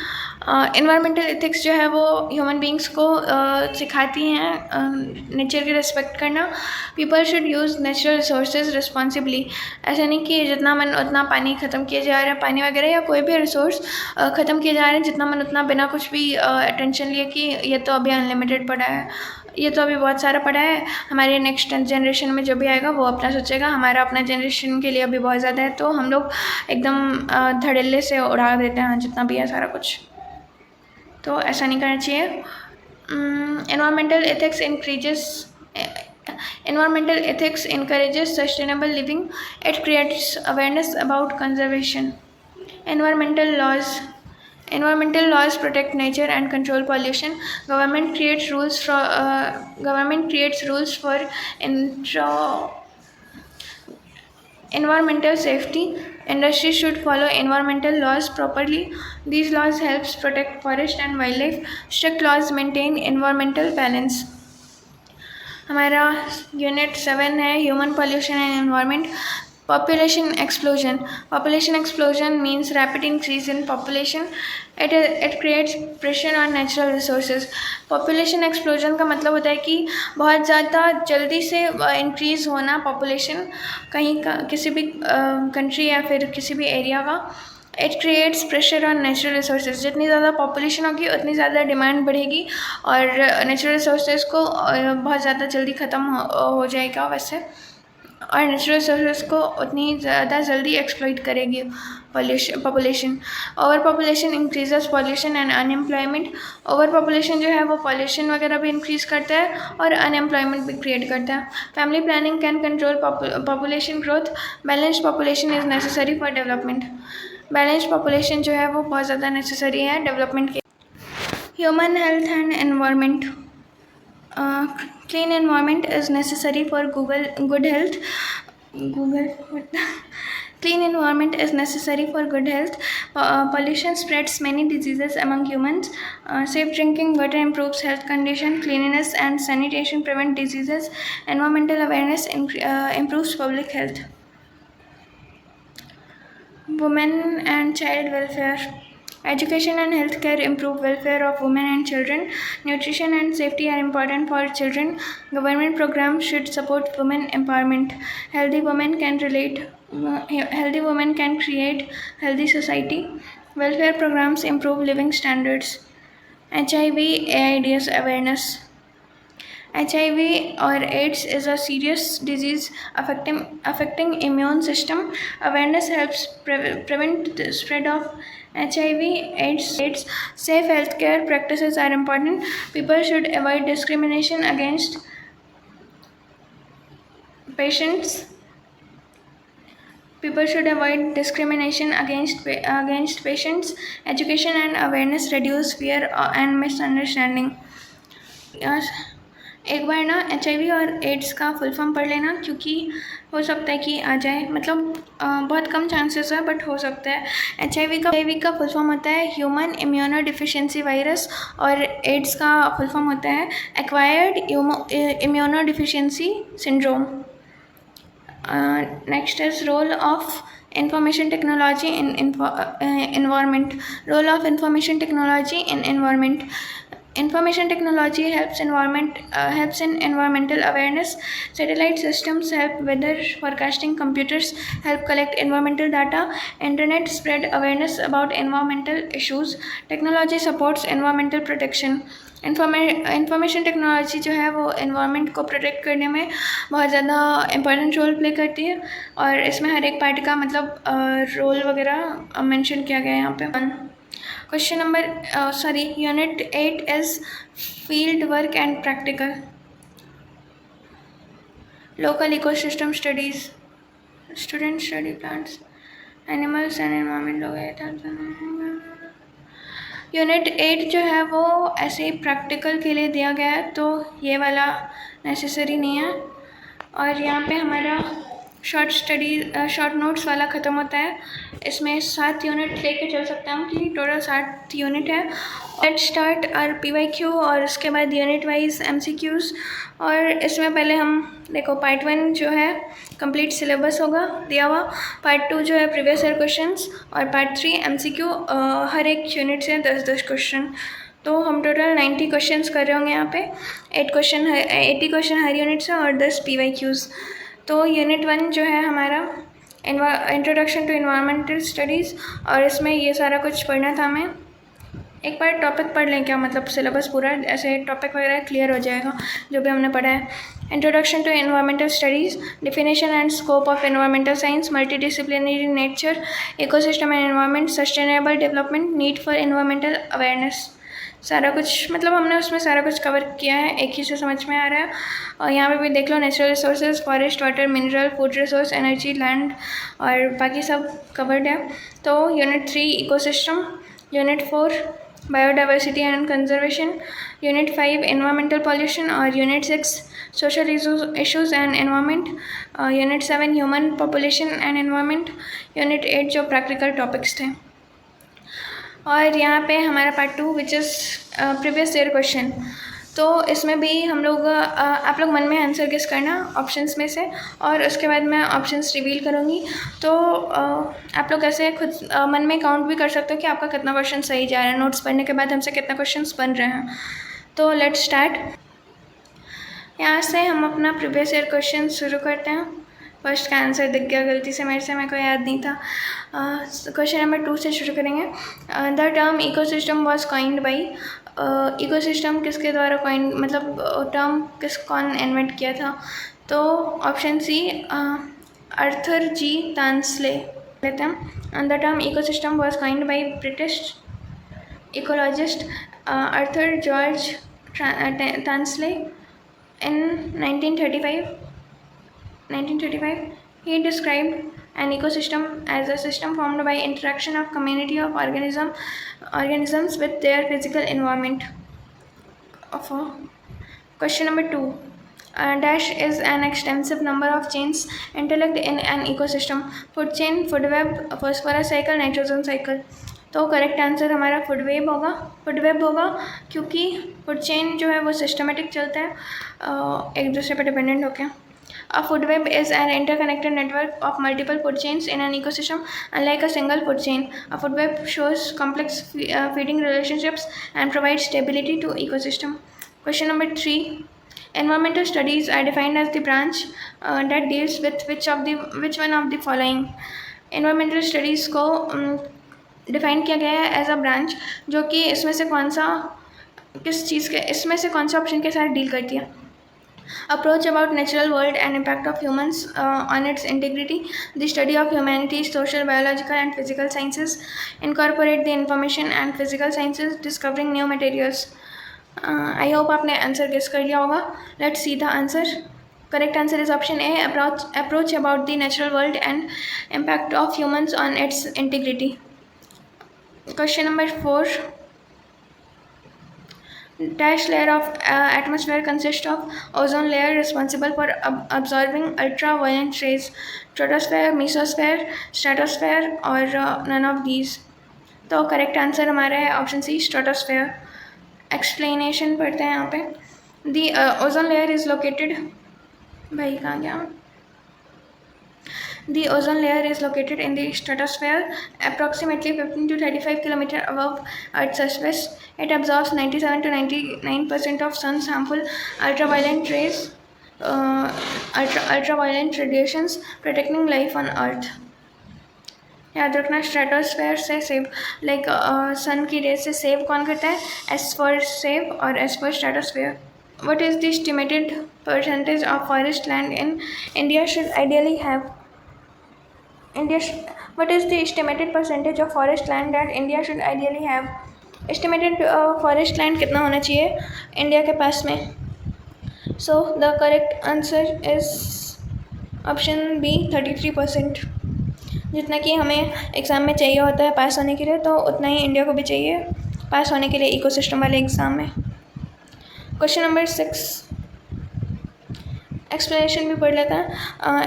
Environmental ethics जो है वो ह्यूमन बींग्स को सिखाती हैं नेचर की रिस्पेक्ट करना. People should use natural resources responsibly. ऐसा नहीं कि जितना मन उतना पानी ख़त्म किया जा रहा है, पानी वगैरह या कोई भी रिसोर्स ख़त्म किए जा रहे हैं जितना मन उतना, बिना कुछ भी टेंशन लिए कि ये तो अभी अनलिमिटेड पड़ा है, ये तो अभी बहुत सारा पड़ा है, हमारे नेक्स्ट जनरेशन में जो भी आएगा वो अपना सोचेगा, हमारा अपना जनरेशन के लिए अभी बहुत ज़्यादा है, तो हम लोग एकदम धड़ल्ले से उड़ा देते हैं जितना भी है सारा कुछ. तो ऐसा नहीं करना चाहिए. Environmental ethics encourages sustainable living. It creates awareness about conservation. Environmental laws protect nature and control pollution. Government creates rules for environmental safety. Industry should follow environmental laws properly. These laws helps protect forest and wildlife. Strict laws maintain environmental balance. हमारा unit 7 है human pollution and environment. Population explosion means rapid increase in population. It creates pressure on natural resources. Population explosion का मतलब होता है कि बहुत ज़्यादा जल्दी से इंक्रीज़ होना पॉपुलेशन कहीं का, किसी भी कंट्री या फिर किसी भी एरिया का. It creates pressure on natural resources. जितनी ज़्यादा पॉपुलेशन होगी उतनी ज़्यादा डिमांड बढ़ेगी और नेचुरल रिसोर्सेज को बहुत ज़्यादा जल्दी ख़त्म हो जाएगा वैसे, और नेचुरल रिसोर्सेज को उतनी ज़्यादा जल्दी एक्सप्लॉइट करेगी population. Over population increases pollution and unemployment. Over population जो है वो पॉल्यूशन वगैरह भी इंक्रीज़ करता है और अनएम्प्लॉयमेंट भी क्रिएट करता है. Family planning can control population growth. Balanced population is necessary for development. Balanced population जो है वो बहुत ज़्यादा नेसेसरी है डेवलपमेंट के. Human health and environment. Clean environment is necessary for good health. Clean environment is necessary for good health. Pollution spreads many diseases among humans. Safe drinking water improves health condition. Cleanliness and sanitation prevent diseases. Environmental awareness improves public health. Women and child welfare. Education and healthcare improve welfare of women and children. Nutrition and safety are important for children. Government programs should support women empowerment. Healthy women can create healthy society. Welfare programs improve living standards. HIV/AIDS awareness. HIV or AIDS is a serious disease affecting immune system. Awareness helps prevent the spread of HIV/AIDS. Safe healthcare practices are important. People should avoid discrimination against patients. Education and awareness reduce fear and misunderstanding. एक बार ना HIV और ads का full form पढ़ लेना, क्योंकि हो सकता है कि आ जाए, मतलब बहुत कम चांसेस है बट हो सकता है। HIV का फुल फॉर्म होता है ह्यूमन इम्यूनो डिफिशिएंसी वायरस, और एड्स का फुल फॉर्म होता है acquired immuno deficiency syndrome. Next is role of information technology in environment. Role of information technology in environment. Information technology helps in environmental awareness. Satellite systems help weather forecasting. Computers help collect environmental data. Internet spread awareness about environmental issues. Technology supports environmental protection. Information technology जो है वो environment को protect करने में बहुत ज़्यादा important role play करती है, और इसमें हर एक पार्टी का मतलब रोल वगैरह मेंशन किया गया है यहाँ पे। Question number unit 8 is field work and practical. Local ecosystem studies, student study plants, animals and environment लोग। यूनिट 8 जो है वो ऐसे ही प्रैक्टिकल के लिए दिया गया है, तो ये वाला नेसेसरी नहीं है। और यहाँ पे हमारा शॉर्ट नोट्स वाला ख़त्म होता है। इसमें 7 यूनिट लेके चल सकता हूँ कि टोटल 7 यूनिट है। लेट्स स्टार्ट और PYQ और उसके बाद यूनिट वाइज MCQs। और इसमें पहले हम देखो पार्ट 1 जो है कंप्लीट सिलेबस होगा दिया हुआ, पार्ट 2 जो है प्रीवियस ईयर क्वेश्चंस, और पार्ट 3 MCQ हर एक यूनिट से 10-10 क्वेश्चन। तो हम टोटल 90 क्वेश्चंस कर रहे होंगे यहाँ पे। 80 क्वेश्चन हर यूनिट से और 10 PYQs। तो यूनिट 1 जो है हमारा इंट्रोडक्शन टू एनवायरमेंटल स्टडीज़, और इसमें ये सारा कुछ पढ़ना था हमें। एक बार टॉपिक पढ़ लें क्या, मतलब सिलेबस पूरा ऐसे टॉपिक वगैरह क्लियर हो जाएगा जो भी हमने पढ़ा है। Introduction to environmental studies, definition and scope of environmental science, multidisciplinary nature, ecosystem and environment, sustainable development, need for environmental awareness. सारा कुछ मतलब हमने उसमें सारा कुछ कवर किया है, एक ही से समझ में आ रहा है। और यहाँ पे भी देख लो, natural resources, forest, water, mineral, food resource, energy, land और बाकी सब कवर्ड है। तो unit 3 ecosystem, unit 4 biodiversity and conservation, unit 5 environmental pollution, और unit 6 social issues and environment, unit 7 human population and environment, unit 8 जो प्रैक्टिकल टॉपिक्स थे। और यहाँ पे हमारा part 2 which is previous year question. तो इसमें भी हम लोग आप लोग मन में आंसर गेस करना ऑप्शंस में से, और उसके बाद मैं ऑप्शंस रिवील करूँगी। तो आप लोग ऐसे खुद मन में काउंट भी कर सकते हो कि आपका कितना क्वेश्चन सही जा रहा है, नोट्स पढ़ने के बाद हमसे कितना क्वेश्चंस बन रहे हैं। तो लेट्स स्टार्ट। यहाँ से हम अपना प्रीवियस ईयर क्वेश्चन शुरू करते हैं। फर्स्ट का आंसर दिख गया गलती से मेरे को याद नहीं था। क्वेश्चन नंबर 2 से शुरू करेंगे। The term ecosystem was coined by, ecosystem किसके द्वारा कॉइन, मतलब टर्म कौन इन्वेंट किया था। तो ऑप्शन सी आर्थर जी टांसले लेते हैं। The term ecosystem was coined by British ecologist Arthur George Tansley in 1935. He described an ecosystem as a system formed by interaction of community of organisms with their physical environment. Question number 2. Dash is an extensive number of chains interlinked in an ecosystem. Food chain, food web, phosphorus cycle, nitrogen cycle. तो correct answer हमारा food web होगा, क्योंकि food chain जो है वो systematic चलता है एक दूसरे पर डिपेंडेंट होके। A food web is an interconnected network of multiple food chains in an ecosystem, unlike a single food chain. A food web shows complex feeding relationships and provides stability to ecosystem. Question number 3. Environmental studies are defined as the branch that deals with which one of the following. Environmental studies को define किया गया है as a branch, जो कि इसमें से कौन सा ऑप्शन के साथ डील करती है। Approach about natural world and impact of humans on its integrity, the study of humanities, social, biological and physical sciences, incorporate the information and physical sciences, discovering new materials. I hope आपने answer guess कर लिया होगा। Let's see the answer. Correct answer is option A, approach about the natural world and impact of humans on its integrity. Question number 4. Dash layer of atmosphere consists of ozone layer responsible for absorbing ultraviolet rays, troposphere, mesosphere, stratosphere और none of these. तो correct answer हमारा है option C stratosphere. Explanation पढ़ते हैं यहाँ पे. दी ozone layer is located, भाई कहाँ गया? The ozone layer is located in the stratosphere, approximately 15 to 35 km above Earth's surface. It absorbs 97 to 99% of sun's harmful ultraviolet rays, ultraviolet radiations, protecting life on Earth. याद रखना, stratosphere से save, like सन की raise से save कौन करता है? S for save और S for stratosphere. What is the estimated percentage of forest land in India should ideally have? What is the estimated percentage of forest land that India should ideally have? Estimated forest land कितना होना चाहिए India के पास में? So the correct answer is option B, 33%. जितना कि हमें exam में चाहिए होता है पास होने के लिए, तो उतना ही इंडिया को भी चाहिए पास होने के लिए इकोसिस्टम वाले एग्ज़ाम में. क्वेश्चन नंबर 6, एक्सप्लेनेशन भी पढ़ लेता है.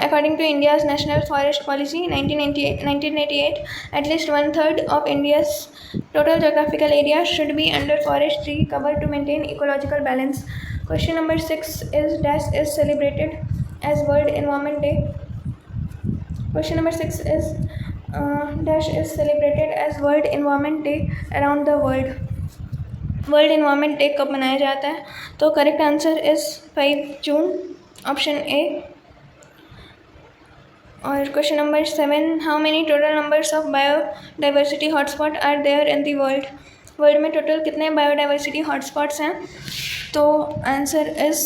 According to India's national forest policy 1988, at least 1/3 of India's total geographical area should be under forest tree cover to maintain ecological balance. Question number 6 is dash is celebrated as world environment day. Question number 6 is dash is celebrated as World Environment Day around the world. World Environment Day कब मनाया जाता है? तो correct answer is 5 June, option A. और question number 7, how many total numbers of biodiversity hotspot are there in the world. World में total कितने biodiversity hotspots हैं? तो answer is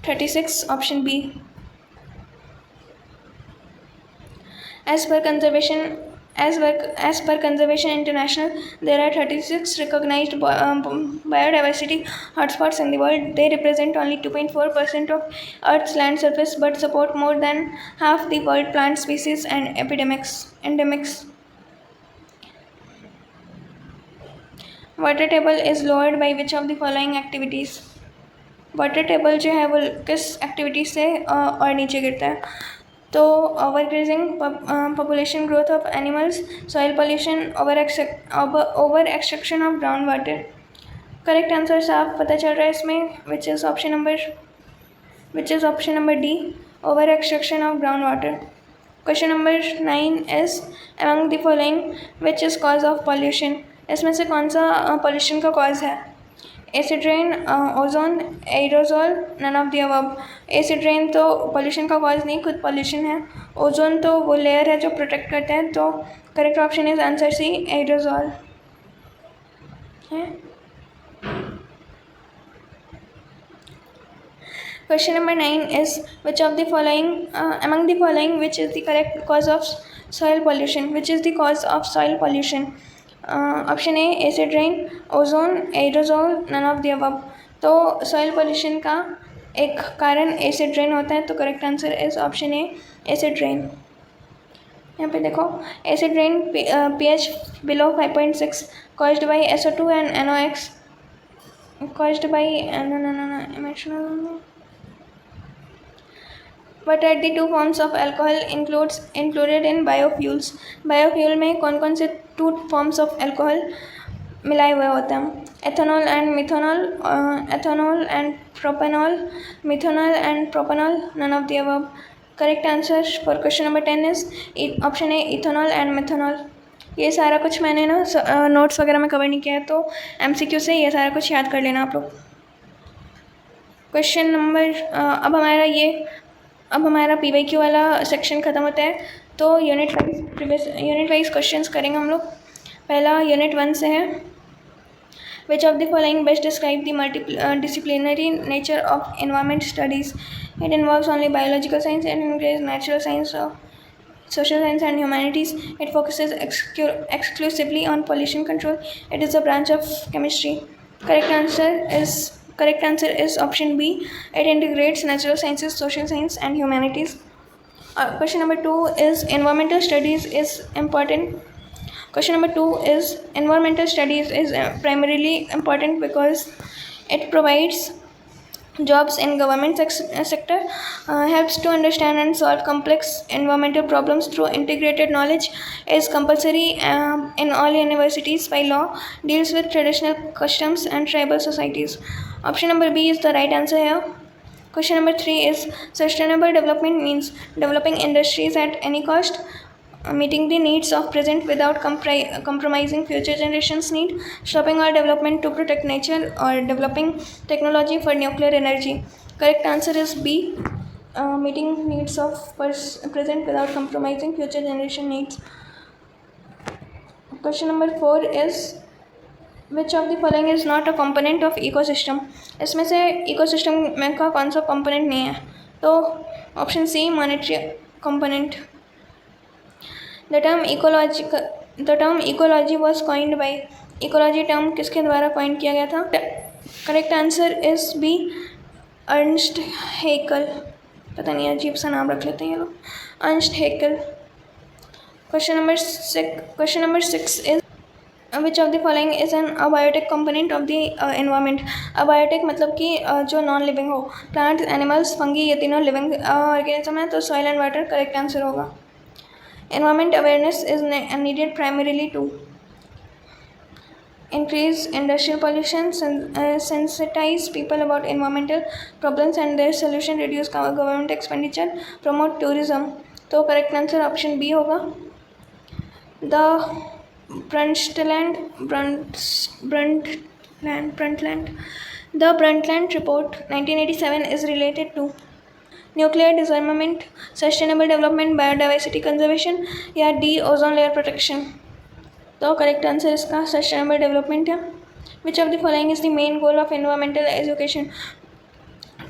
36, option B. As per Conservation International, there are 36 recognized biodiversity hotspots in the world. They represent only 2.4% of Earth's land surface, but support more than half the world plant species and endemics. Water table is lowered by which of the following activities? Water table जो है वो किस activity से और नीचे गिरता है? तो overgrazing, population growth of animals, soil pollution, over extraction of ground water. Correct answer साफ पता चल रहा है इसमें, which is option number D, over extraction of ground water. Question number 9 is among the following which is cause of pollution. इसमें से कौन सा पॉल्यूशन का कॉज है? Acid rain, ozone, aerosol, none of the above. Acid rain तो pollution का cause नहीं, खुद पॉल्यूशन है. ओजोन तो वो लेयर है जो प्रोटेक्ट करता है. तो correct option is answer C, aerosol है. Question number 9 is which of the following among the following which is the correct cause of soil pollution. Which is the cause of soil pollution? Option A, acid rain, ozone, aerosol, none of the above. तो soil pollution का एक कारण acid rain होता है. तो correct answer is option A, acid rain. यहाँ पे देखो, acid rain pH below 5.6 caused by SO2 and NOx, caused by What are the two forms of alcohol included in biofuels? Biofuel में कौन कौन से 2 forms of alcohol मिलाए हुए होते हैं? Ethanol and methanol, ethanol and propanol, methanol and propanol, none of the above. Correct answer for question number 10 is option A, ethanol and methanol. ये सारा कुछ मैंने ना नोट्स वगैरह में कवर नहीं किया है, तो MCQ से ये सारा कुछ याद कर लेना आप लोग. क्वेश्चन नंबर अब हमारा PYQ वाला सेक्शन ख़त्म होता है. तो यूनिट वाइज क्वेश्चंस करेंगे हम लोग. पहला यूनिट 1 से है. विच of the following best describe the multidisciplinary nature of environment studies. It involves only biological science and includes natural science, social science and humanities. It focuses exclusively on pollution control. It is a branch of chemistry. Correct answer is option B. It integrates natural sciences, social science and humanities. Question number 2 is environmental studies is important. Question number 2 is environmental studies is primarily important because It provides jobs in government sector, helps to understand and solve complex environmental problems through integrated knowledge, is compulsory in all universities by law, deals with traditional customs and tribal societies. Option number B is the right answer here. Question number 3 is sustainable development means developing industries at any cost, meeting the needs of present without compromising future generations' need, stopping all development to protect nature, or developing technology for nuclear energy. Correct answer is B. Meeting needs of present without compromising future generation needs. Question number 4 is which of the following is not a component of ecosystem? इसमें से ecosystem में का कौन सा component नहीं है? तो option C monetary component. The term ecology was coined by. Ecology term किसके द्वारा coin किया गया था? Correct answer is B. Ernst Haeckel. पता नहीं अजीब सा नाम रख लेते हैं ये लोग. Ernst Haeckel. Question number 6 is which of the following is an abiotic component of the environment? Abiotic मतलब कि जो नॉन लिविंग हो, प्लांट्स, एनिमल्स, फंगी, ये तीनों लिविंग ऑर्गेनिज्म है, तो soil and water correct answer होगा. Environment awareness is needed primarily to increase industrial pollution, sensitize people about environmental problems and their solution, reduce government expenditure, promote tourism. तो correct answer option B होगा. The Brundtland Report 1987 is related to nuclear disarmament, sustainable development, biodiversity conservation या D ozone layer protection. तो correct answer इसका sustainable development है. विच of the following is the main goal of environmental education?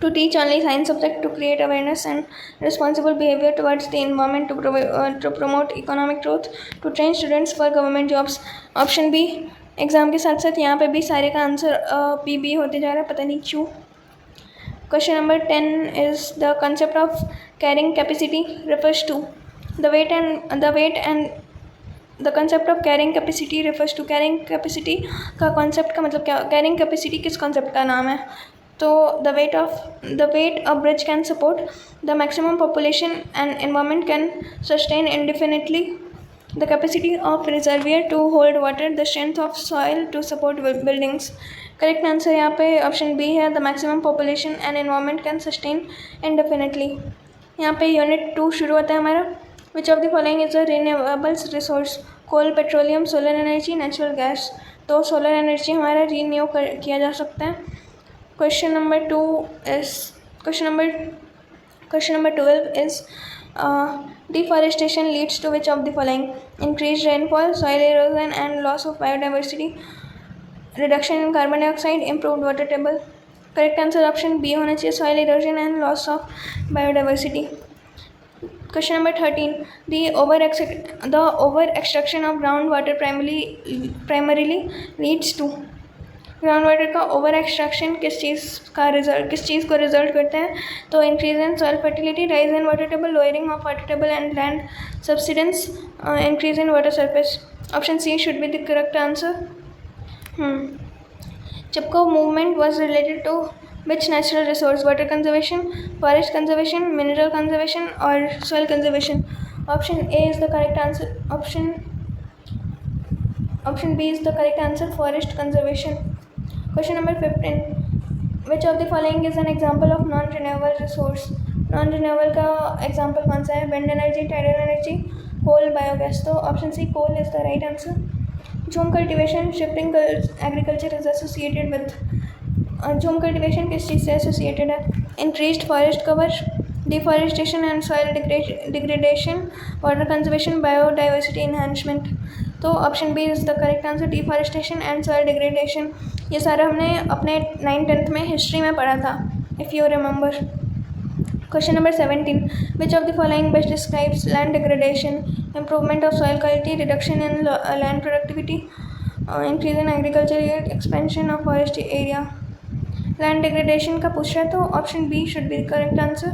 To teach only science subject, to create awareness and responsible behavior towards the environment, to promote economic growth, to train students for government jobs. Option B. Exam के साथ साथ यहाँ पे भी सारे का answer B होते जा रहा है, पता नहीं क्यों. Question number 10 is the concept of carrying capacity refers to the weight and the concept of carrying capacity refers to carrying capacity का concept का मतलब क्या? carrying capacity किस concept का नाम है? तो the weight a bridge can support, the maximum population and environment can sustain indefinitely, the capacity of reservoir to hold water, the strength of soil to support buildings. Correct answer यहाँ पे option B है. The maximum population and environment can sustain indefinitely. यहाँ पे unit 2 शुरू होता है हमारा. Which of the following is a renewables resource? Coal, petroleum, solar energy, natural gas. तो सोलर एनर्जी हमारा रीन्यू किया जा सकता है. Question number 12 is deforestation leads to which of the following? Increased rainfall, soil erosion and loss of biodiversity, reduction in carbon dioxide, improved water table. Correct answer option B होना चाहिए, soil erosion and loss of biodiversity. Question number 13. The over extraction of groundwater primarily leads to. Ground water का over extraction किस चीज़ को result करता है? तो increase in soil fertility, rise in water table, lowering of water table and land subsidence, increase in water surface. Option C should be the correct answer. Chipko movement was related to which natural resource? Water conservation, forest conservation, mineral conservation और soil conservation. Option A is the correct answer. Option B is the correct answer, forest conservation. Question number 15. Which of the following is an example of non-renewable resource? Non-renewable का example कौन सा है? Wind energy, tidal energy, coal, biogas. तो option C, coal is the right answer. Jhum cultivation, shifting agriculture is associated with. Jhum cultivation किस चीज़ से associated है? Increased forest cover, deforestation and soil degradation, water conservation, biodiversity enhancement. तो option B is the correct answer, deforestation and soil degradation. ये सारा हमने अपने 9th-10th में history में पढ़ा था, if you remember. Question number 17. Which of the following best describes land degradation? Improvement of soil quality, reduction in land productivity, increase in agriculture yield, expansion of forest area. Land degradation का पूछ रहा है, तो option B should be the correct answer.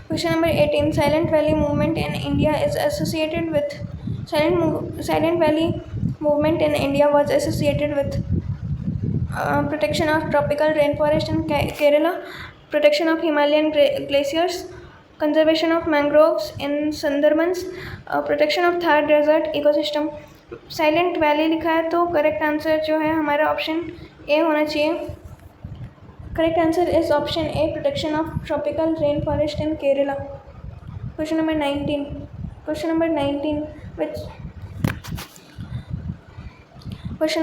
Question number 18. Silent valley movement in India is associated with. Silent Valley movement in India was associated with. protection of tropical rainforest in Kerala, protection of Himalayan glaciers, conservation of mangroves in Sundarbans, protection of Thar desert ecosystem. Silent valley लिखा है तो correct answer जो है हमारा option A होना चाहिए. Correct answer is option A, protection of tropical rain forest in Kerala. Question number 19. Question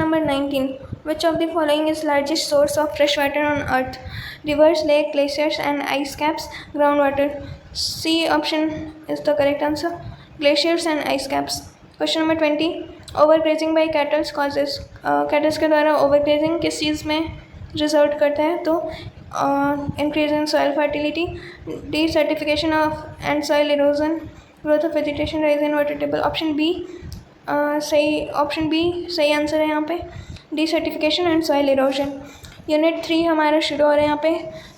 number 19. Which of the following is largest source of fresh water on Earth? Rivers, lake, glaciers, and ice caps. Groundwater. C option is the correct answer. Glaciers and ice caps. Question number 20. Overgrazing by cattle causes. Cattle के द्वारा overgrazing किस चीज़ में result करता है? तो increase in soil fertility, desertification of and soil erosion, growth of vegetation, rise in water table. Option B सही answer है यहाँ पे. desertification and soil erosion. Unit 3 हमारा शुरू हो रहा है यहाँ पे,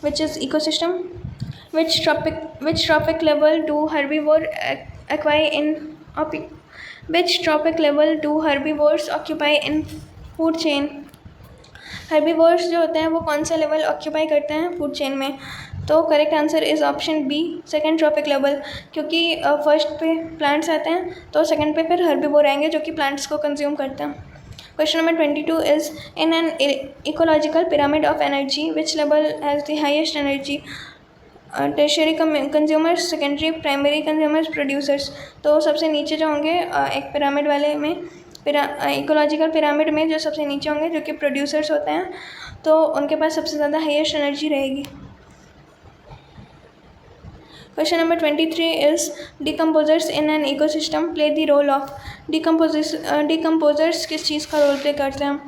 which is ecosystem. Which tropic level do herbivores occupy in food chain? herbivores जो होते हैं वो कौन सा लेवल ऑक्यूपाई करते हैं फूड चेन में? तो correct answer is option B, second trophic level. क्योंकि फर्स्ट पे प्लांट्स आते हैं तो सेकंड पे फिर हर्बीवोर आएंगे जो कि प्लांट्स को कंज्यूम करते हैं. Question number 22 is in an ecological pyramid of energy which level has the highest energy? Tertiary consumers, secondary, primary consumers, producers. तो सबसे नीचे जो होंगे एक पिरामिड वाले में, इकोलॉजिकल पिरामिड में जो सबसे नीचे होंगे जो कि प्रोड्यूसर्स होते हैं, तो उनके पास सबसे ज़्यादा हाईएस्ट एनर्जी रहेगी. Question number 23 is decomposers in an ecosystem play the role of. Decomposers किस चीज़ का रोल प्ले करते हैं?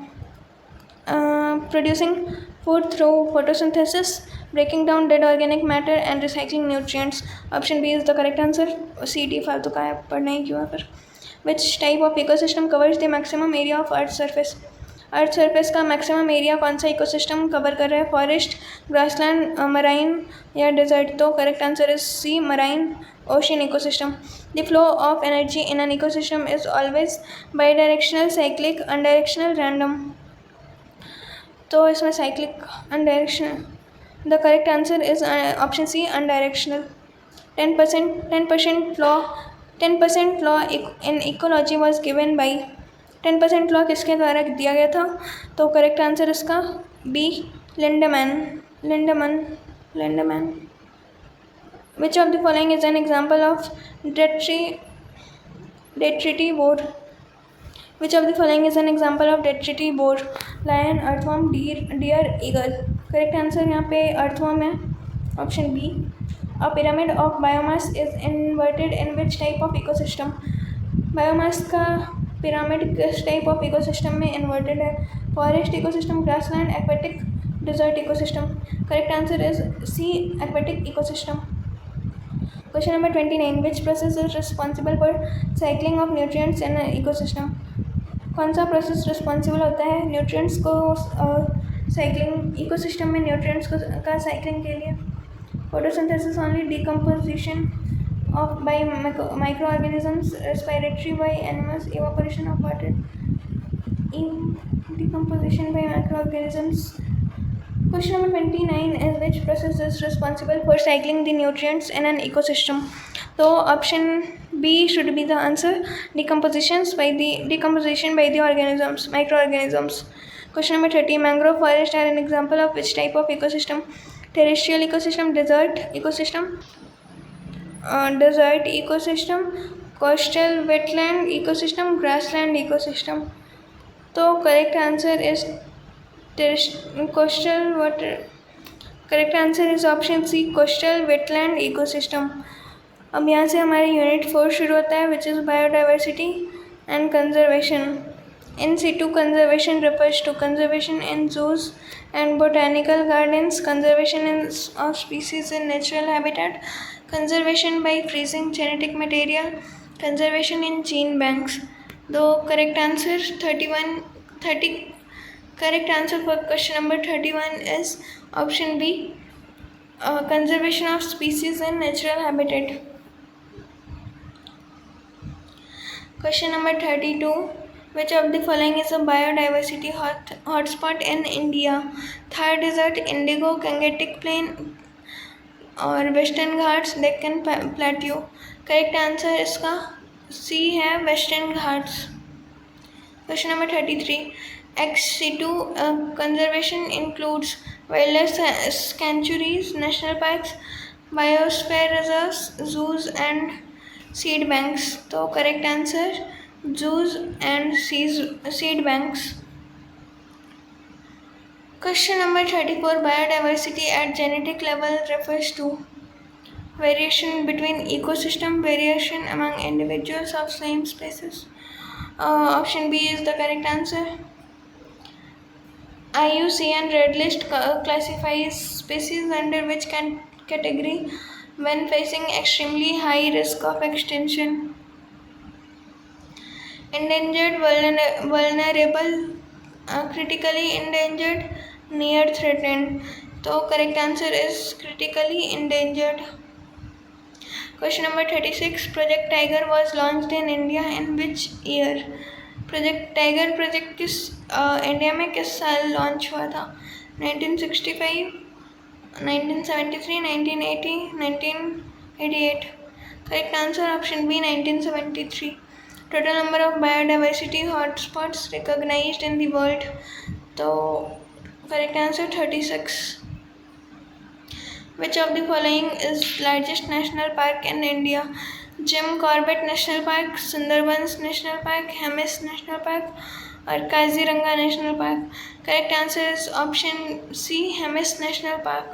Producing food through photosynthesis, breaking down dead organic matter and recycling nutrients. Option B is the correct answer. C D फालतू का है, पढ़ना ही क्यों है फिर. Which type of ecosystem covers the maximum area of Earth's surface? Earth surface का maximum area कौन सा इकोसिस्टम कवर कर रहा है? फॉरेस्ट, ग्रासलैंड, मराइन या डेजर्ट? तो correct answer is C, marine ocean ecosystem. The flow of energy in an ecosystem is always bidirectional, cyclic, unidirectional, random. तो इसमें cyclic, unidirectional. The correct answer is option C, unidirectional. 10% law in ecology was given by. 10% law किसके द्वारा दिया गया था? तो correct answer इसका B, Lindeman. Which of the following is an example of detritivore board? Which of the following is an example of detritivore? Lion, earthworm, deer, eagle. Correct answer यहाँ पे earthworm है, option B. A pyramid of biomass is inverted in which type of ecosystem? Biomass का pyramid किस type of ecosystem में inverted है? Forest ecosystem, grassland, aquatic, desert ecosystem. Correct answer is C, aquatic ecosystem. Question number 29. Which process is responsible for cycling of nutrients in ecosystem? कौन सा process responsible होता है nutrients को cycling, ecosystem में nutrients का cycling के लिए? Photosynthesis only, decomposition by microorganisms, respiratory by animals, evaporation of water. Decomposition by microorganisms. Question number 29 is which process is responsible for cycling the nutrients in an ecosystem? So option B should be the answer. Decomposition by the organisms, microorganisms. Question number 30. Mangrove forest are an example of which type of ecosystem? Terrestrial ecosystem, desert ecosystem, coastal wetland ecosystem, grassland ecosystem. तो correct answer is coastal water. Correct answer is option C, coastal wetland ecosystem. अब यहाँ से हमारे unit 4 शुरू होता है, which is biodiversity and conservation. In situ conservation refers to conservation in zoos and botanical gardens, conservation of species in natural habitat, conservation by freezing genetic material, conservation in gene banks. The correct answer correct answer for question number 31 is option B, conservation of species in natural habitat. Question number 32. Which of the following is a biodiversity hotspot in India? Thar Desert, Indigo, Gangetic Plain और Western Ghats Deccan plateau. Correct answer इसका C है Western Ghats. Question number 33 एक्स-C2 conservation includes wildlife sanctuaries, national parks, biosphere reserves, zoos and seed banks. तो correct answer zoos and seed banks. Question number 34 biodiversity at genetic level refers to variation between ecosystem, variation among individuals of same species. Option B is the correct answer. IUCN Red List classifies species under which category when facing extremely high risk of extinction? Endangered, vulnerable, critically endangered, near threatened. तो correct answer is critically endangered. Question number 36 Project Tiger was launched in India in which year? Project tiger project किस India में किस साल launch हुआ था? 1965, 1973, 1980, 1988. Correct answer option B 1973. Total number of biodiversity hotspots recognized in the world. तो correct answer 36. Which of the following is largest national park in India? Jim Corbett National Park, Sundarbans National Park, Hemis National Park और Kaziranga National Park. Correct answer is option C, Hemis National Park.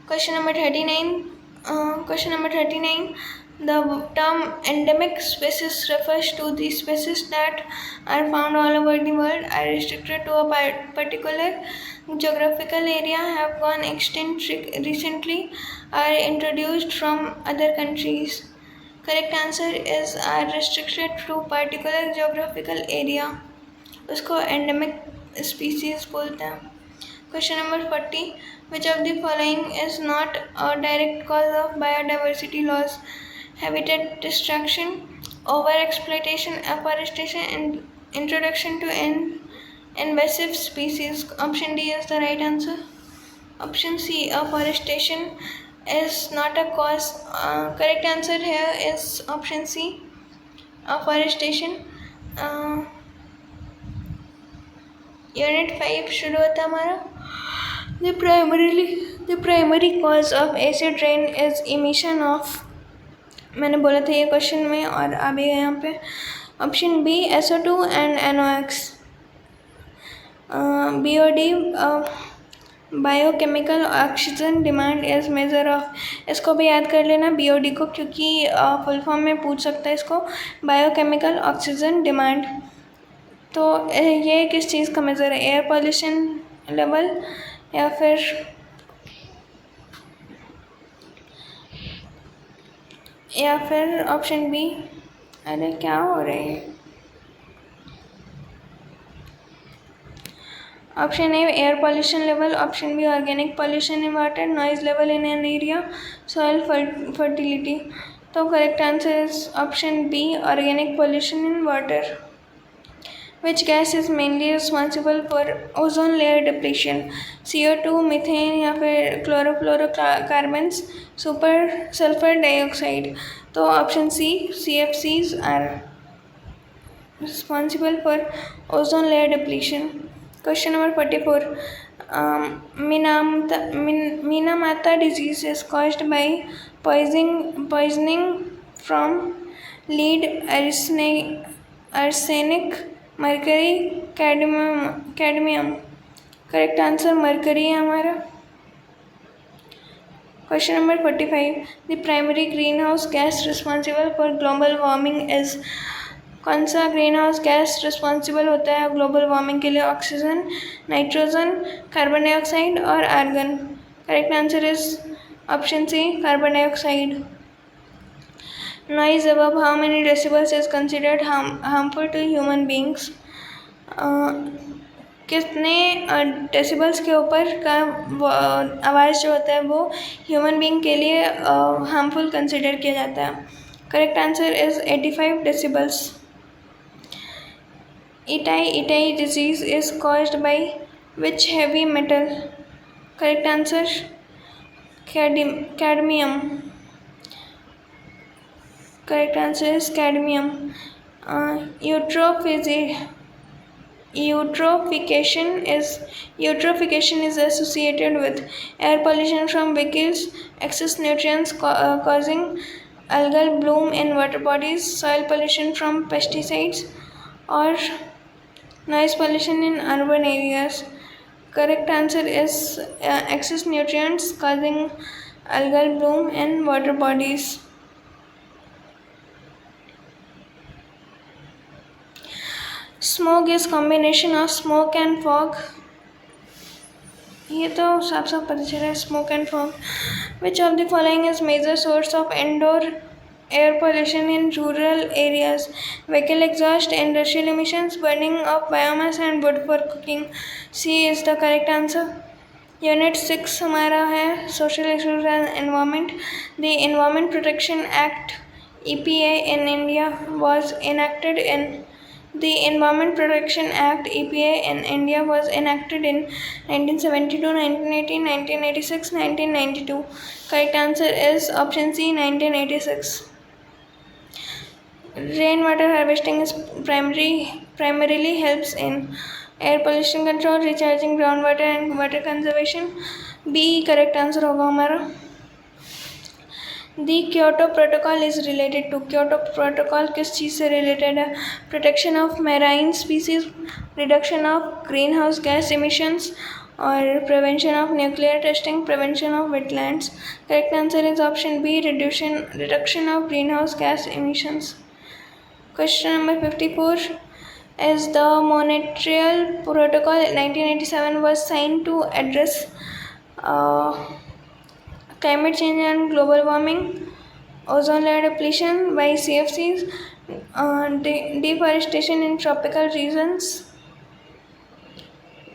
Question number 39. The term endemic species refers to the species that are found all over the world, are restricted to a particular geographical area, have gone extinct recently, are introduced from other countries. Correct answer is are restricted to particular geographical area. उसको endemic species बोलते हैं. Question number 40. Which of the following is not a direct cause of biodiversity loss? Habitat destruction, overexploitation, afforestation, and introduction to invasive species. Option D is the right answer. Option C, afforestation is not a cause. Correct answer here is option C, afforestation. Unit 5 शुरू होता हमारा. The primary cause of acid rain is emission of. मैंने बोला था ये question में और आ भी गया यहाँ पे. Option B SO2 and NOx. BOD biochemical oxygen demand is measure of. इसको भी याद कर लेना BOD को, क्योंकि फुल फॉर्म में पूछ सकता है इसको. Biochemical oxygen demand. तो ये किस चीज़ का मेज़र है? एयर पॉल्यूशन लेवल या फिर ऑप्शन बी. अरे क्या हो रहा है? Option A air pollution level, option B organic pollution in water, noise level in an area, soil fertility. तो correct answer is option B organic pollution in water. Which gas is mainly responsible for ozone layer depletion? CO2, methane या फिर chlorofluorocarbons, sulphur dioxide. तो option C CFCs are responsible for ozone layer depletion. Question number 44. Minamata disease is caused by poisoning from lead, arsenic, mercury, cadmium. Correct answer mercury है हमारा. Question number 45. The primary green house gas responsible for global warming is. कौन सा green house gas responsible होता है global warming के लिए? Oxygen, nitrogen, carbon dioxide और argon. Correct answer is option C carbon dioxide. Noise above how many decibels is considered harmful to human beings? कितने decibels के ऊपर का आवाज़ जो होता है वो ह्यूमन बीइंग के लिए हार्मफुल कंसिडर किया जाता है? Correct answer is 85 decibels. Itai disease is caused by which heavy metal? Correct answer cadmium. Correct answer is cadmium. Eutrophication is associated with air pollution from vehicles, excess nutrients causing algal bloom in water bodies, soil pollution from pesticides, or noise pollution in urban areas. Correct answer is excess nutrients causing algal bloom in water bodies. Smoke is combination of smoke and fog. ये तो साफ साफ पता चल रहा है smoke and fog. Which of the following is major source of indoor air pollution in rural areas? Vehicle exhaust, industrial emissions, burning of biomass and wood for cooking. C is the correct answer. Unit 6 हमारा है social issues and environment. The Environment Protection Act EPA in India was enacted in The Environment Protection Act EPA in India was enacted in 1972, 1918, 1986, 1992. Correct answer is option C, 1986. Rainwater harvesting is primarily helps in air pollution control, recharging groundwater and water conservation. B correct answer होगा हमारा. The Kyoto Protocol is related to Kyoto Protocol किस चीज़ से related है? Protection of marine species, reduction of greenhouse gas emissions, और prevention of nuclear testing, prevention of wetlands. Correct answer is option B, reduction of greenhouse gas emissions. Question number 54 is the Montreal Protocol 1987 was signed to address climate change and global warming, ozone layer depletion by CFCs, deforestation in tropical regions,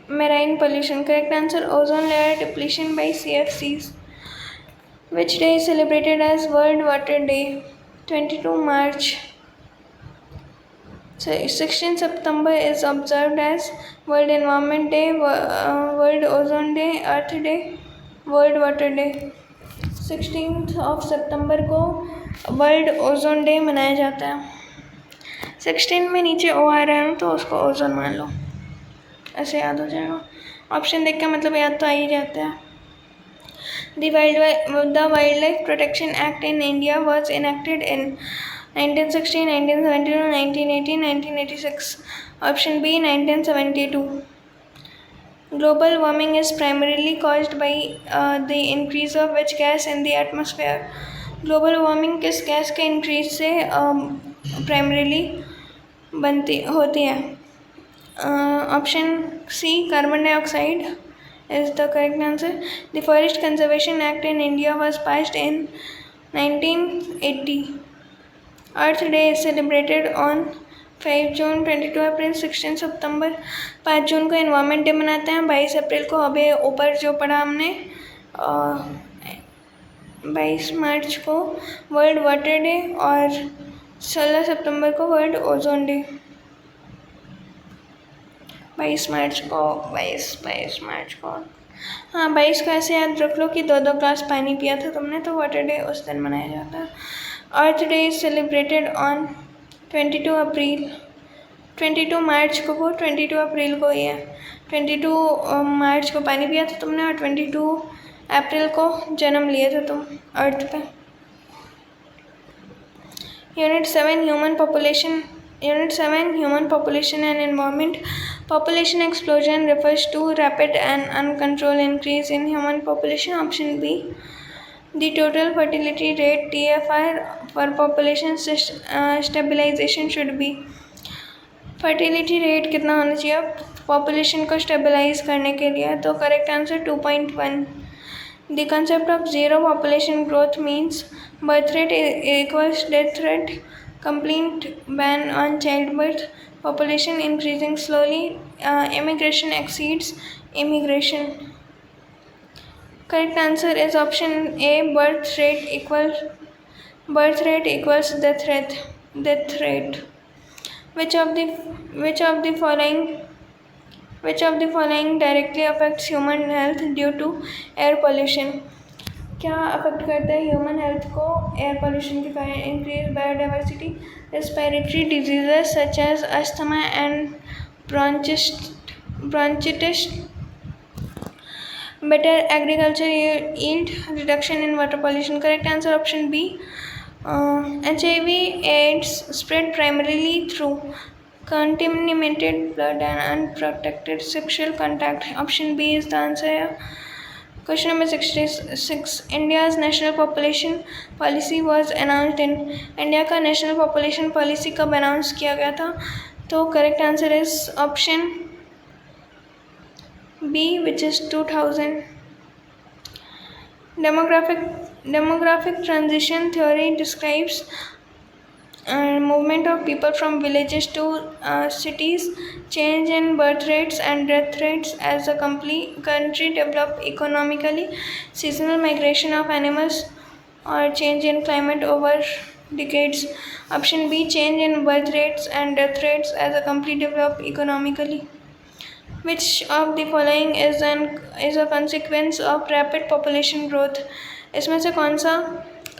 marine pollution. Correct answer ozone layer depletion by CFCs. Which day is celebrated as World Water Day? 22 March. So 16 September is observed as World Environment Day, World Ozone Day, Earth Day, World Water Day. 16th of September को world ozone day मनाया जाता है. 16 में नीचे ओ आ रहा है तो उसको ओजोन मान लो, ऐसे याद हो जाएगा. ऑप्शन देख के मतलब याद तो आ ही जाता है. The Wildlife Protection Act in India was enacted in 1960, 1972, 1980, 1986. Option B, 1972. Global warming is primarily caused by the increase of which gas in the atmosphere? Global warming किस गैस के increase से primarily होती है? Option C, carbon dioxide is the correct answer. The Forest Conservation Act in India was passed in 1980. Earth Day is celebrated on 5 जून, 22 अप्रैल, 16 सितंबर. 5 जून को environment day मनाते हैं. 22 अप्रैल को अभी ऊपर जो पढ़ा हमने 22 मार्च को वर्ल्ड वाटर डे और 16 सितंबर को वर्ल्ड ओजोन डे. 22 मार्च को हाँ 22 को ऐसे याद रख लो कि 2 ग्लास पानी पिया था तुमने तो वाटर डे उस दिन मनाया जाता है. अर्थ डे इज सेलिब्रेटेड ऑन 22 अप्रैल. 22 मार्च को 22 अप्रैल को ही है. 22 मार्च को पानी पिया था तुमने और 22 अप्रैल को जन्म लिए थे तुम अर्थ पे. Unit 7 human population and environment. Population explosion refers to rapid and uncontrolled increase in human population. Option B. The total fertility rate TFR for population stabilization should be. Fertility rate कितना होना चाहिए पॉपुलेशन को stabilise करने के लिए? तो correct answer 2.1. The concept of zero population growth means birth rate equals death rate, complete ban on childbirth, population increasing slowly, immigration exceeds immigration. Correct answer is option A, birth rate equals birth rate equals death rate. Which of the which of the following which of the following directly affects human health due to air pollution? क्या affect करता है human health को air pollution के कारण? Increase biodiversity, respiratory diseases such as asthma and bronchitis, better agriculture yield, reduction in water pollution. Correct answer option B. HIV AIDS spread primarily through contaminated blood and unprotected sexual contact. Option B is the answer here. Question number 66. India's national population policy was announced in. India का national population policy कब announce किया गया था? तो correct answer is option B, which is 2000. Demographic transition theory describes movement of people from villages to cities, change in birth rates and death rates as a country develop economically, seasonal migration of animals, or change in climate over decades. Option B, change in birth rates and death rates as a country develop economically. Which of the following is a consequence of rapid population growth? इसमें से कौन सा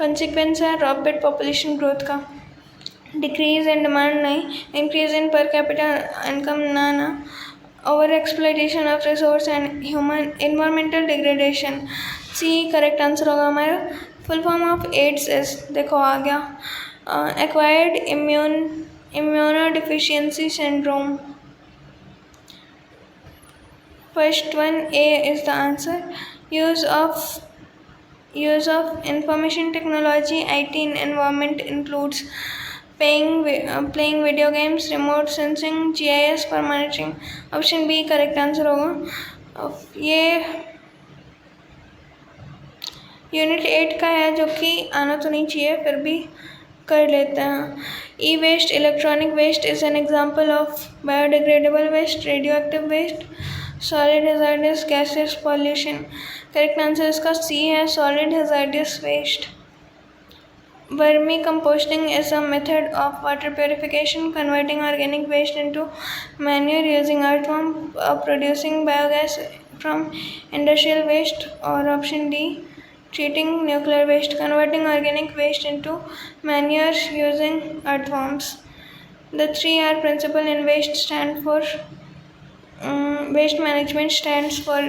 consequence है rapid population growth का? Decrease in demand नहीं, increase in per capita income ना, over exploitation of resource and human environmental degradation. C correct answer होगा हमारा. Full form of AIDS is, देखो आ गया, acquired immunodeficiency syndrome. First one, A is the answer. Use of information technology IT in environment includes playing video games, remote sensing, GIS for monitoring. Option B correct answer होगा. ये unit 8 का है जो कि आना तो नहीं चाहिए, फिर भी कर लेते हैं. E-waste, electronic waste is an example of biodegradable waste, radioactive waste, solid hazardous gases, pollution. Correct answer इसका C है, solid hazardous waste. Vermicomposting is a method of water purification, converting organic waste into manure using earthworm, producing biogas from industrial waste. Or option D, treating nuclear waste, converting organic waste into manure using earthworms. The 3R principle in waste management stands for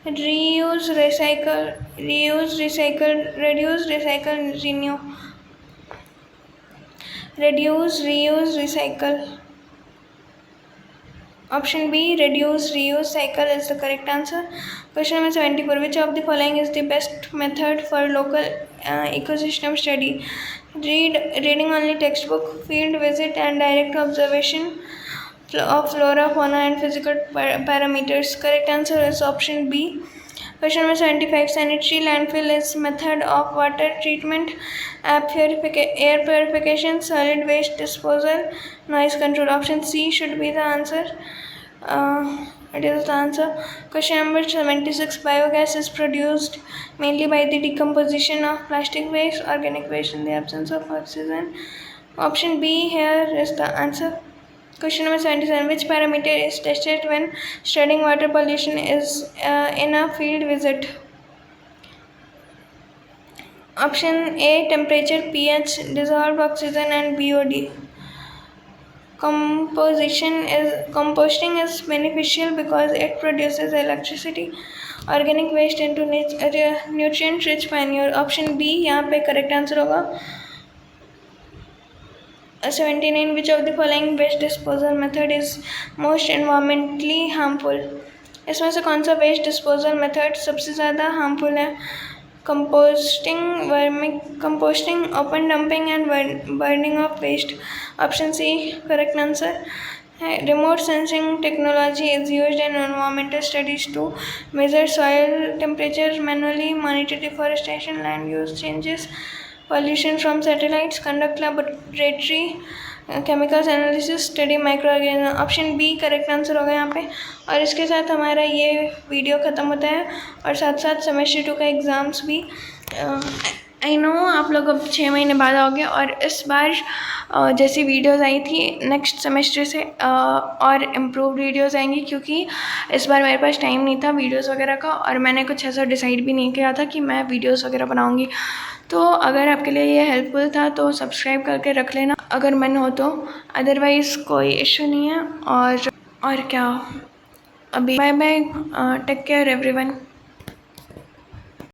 reuse, recycle, reduce, renew. Reduce, reuse, recycle. Option B, reduce, reuse, cycle is the correct answer. Question number 74. Which of the following is the best method for local ecosystem study? Reading only textbook, field visit and direct observation of flora, fauna and physical parameters. Correct answer is option B. Question number 75. Sanitary landfill is method of water treatment, air purification, solid waste disposal, noise control. Option C should be the answer. It is the answer. Question number 76. Biogas is produced mainly by the decomposition of plastic waste, organic waste in the absence of oxygen. Option B here is the answer. Question number 77. Which parameter is tested when studying water pollution is in a field visit? Option A, temperature, pH, dissolved oxygen and BOD. Composting is beneficial because it produces electricity, organic waste into nutrient rich manure. Option B यहाँ पे correct answer होगा. 79. Which of the following waste disposal method is most environmentally harmful? इसमें से कौन सा waste disposal method सबसे ज़्यादा harmful है? Composting, open dumping and burning of waste. Option C correct answer है. Remote sensing technology is used in environmental studies to measure soil temperature manually, monitor deforestation, land use changes, pollution from satellites, conduct laboratory chemicals analysis, study microorganisms. Option B correct answer होगा यहाँ पे. और इसके साथ हमारा ये video ख़त्म होता है और साथ साथ सेमेस्टर 2 का एग्ज़ाम्स भी आई नो आप लोग अब 6 महीने बाद आओगे, और इस बार जैसी वीडियोस आई थी नेक्स्ट सेमेस्टर से और इम्प्रूव्ड वीडियोस आएंगी, क्योंकि इस बार मेरे पास टाइम नहीं था वीडियोस वगैरह का, और मैंने कुछ ऐसा डिसाइड भी नहीं किया था कि मैं वीडियोस वगैरह बनाऊंगी। तो अगर आपके लिए ये हेल्पफुल था तो सब्सक्राइब करके रख लेना अगर मन हो तो, अदरवाइज़ कोई इशू नहीं है। और क्या, अभी bye bye, take care everyone.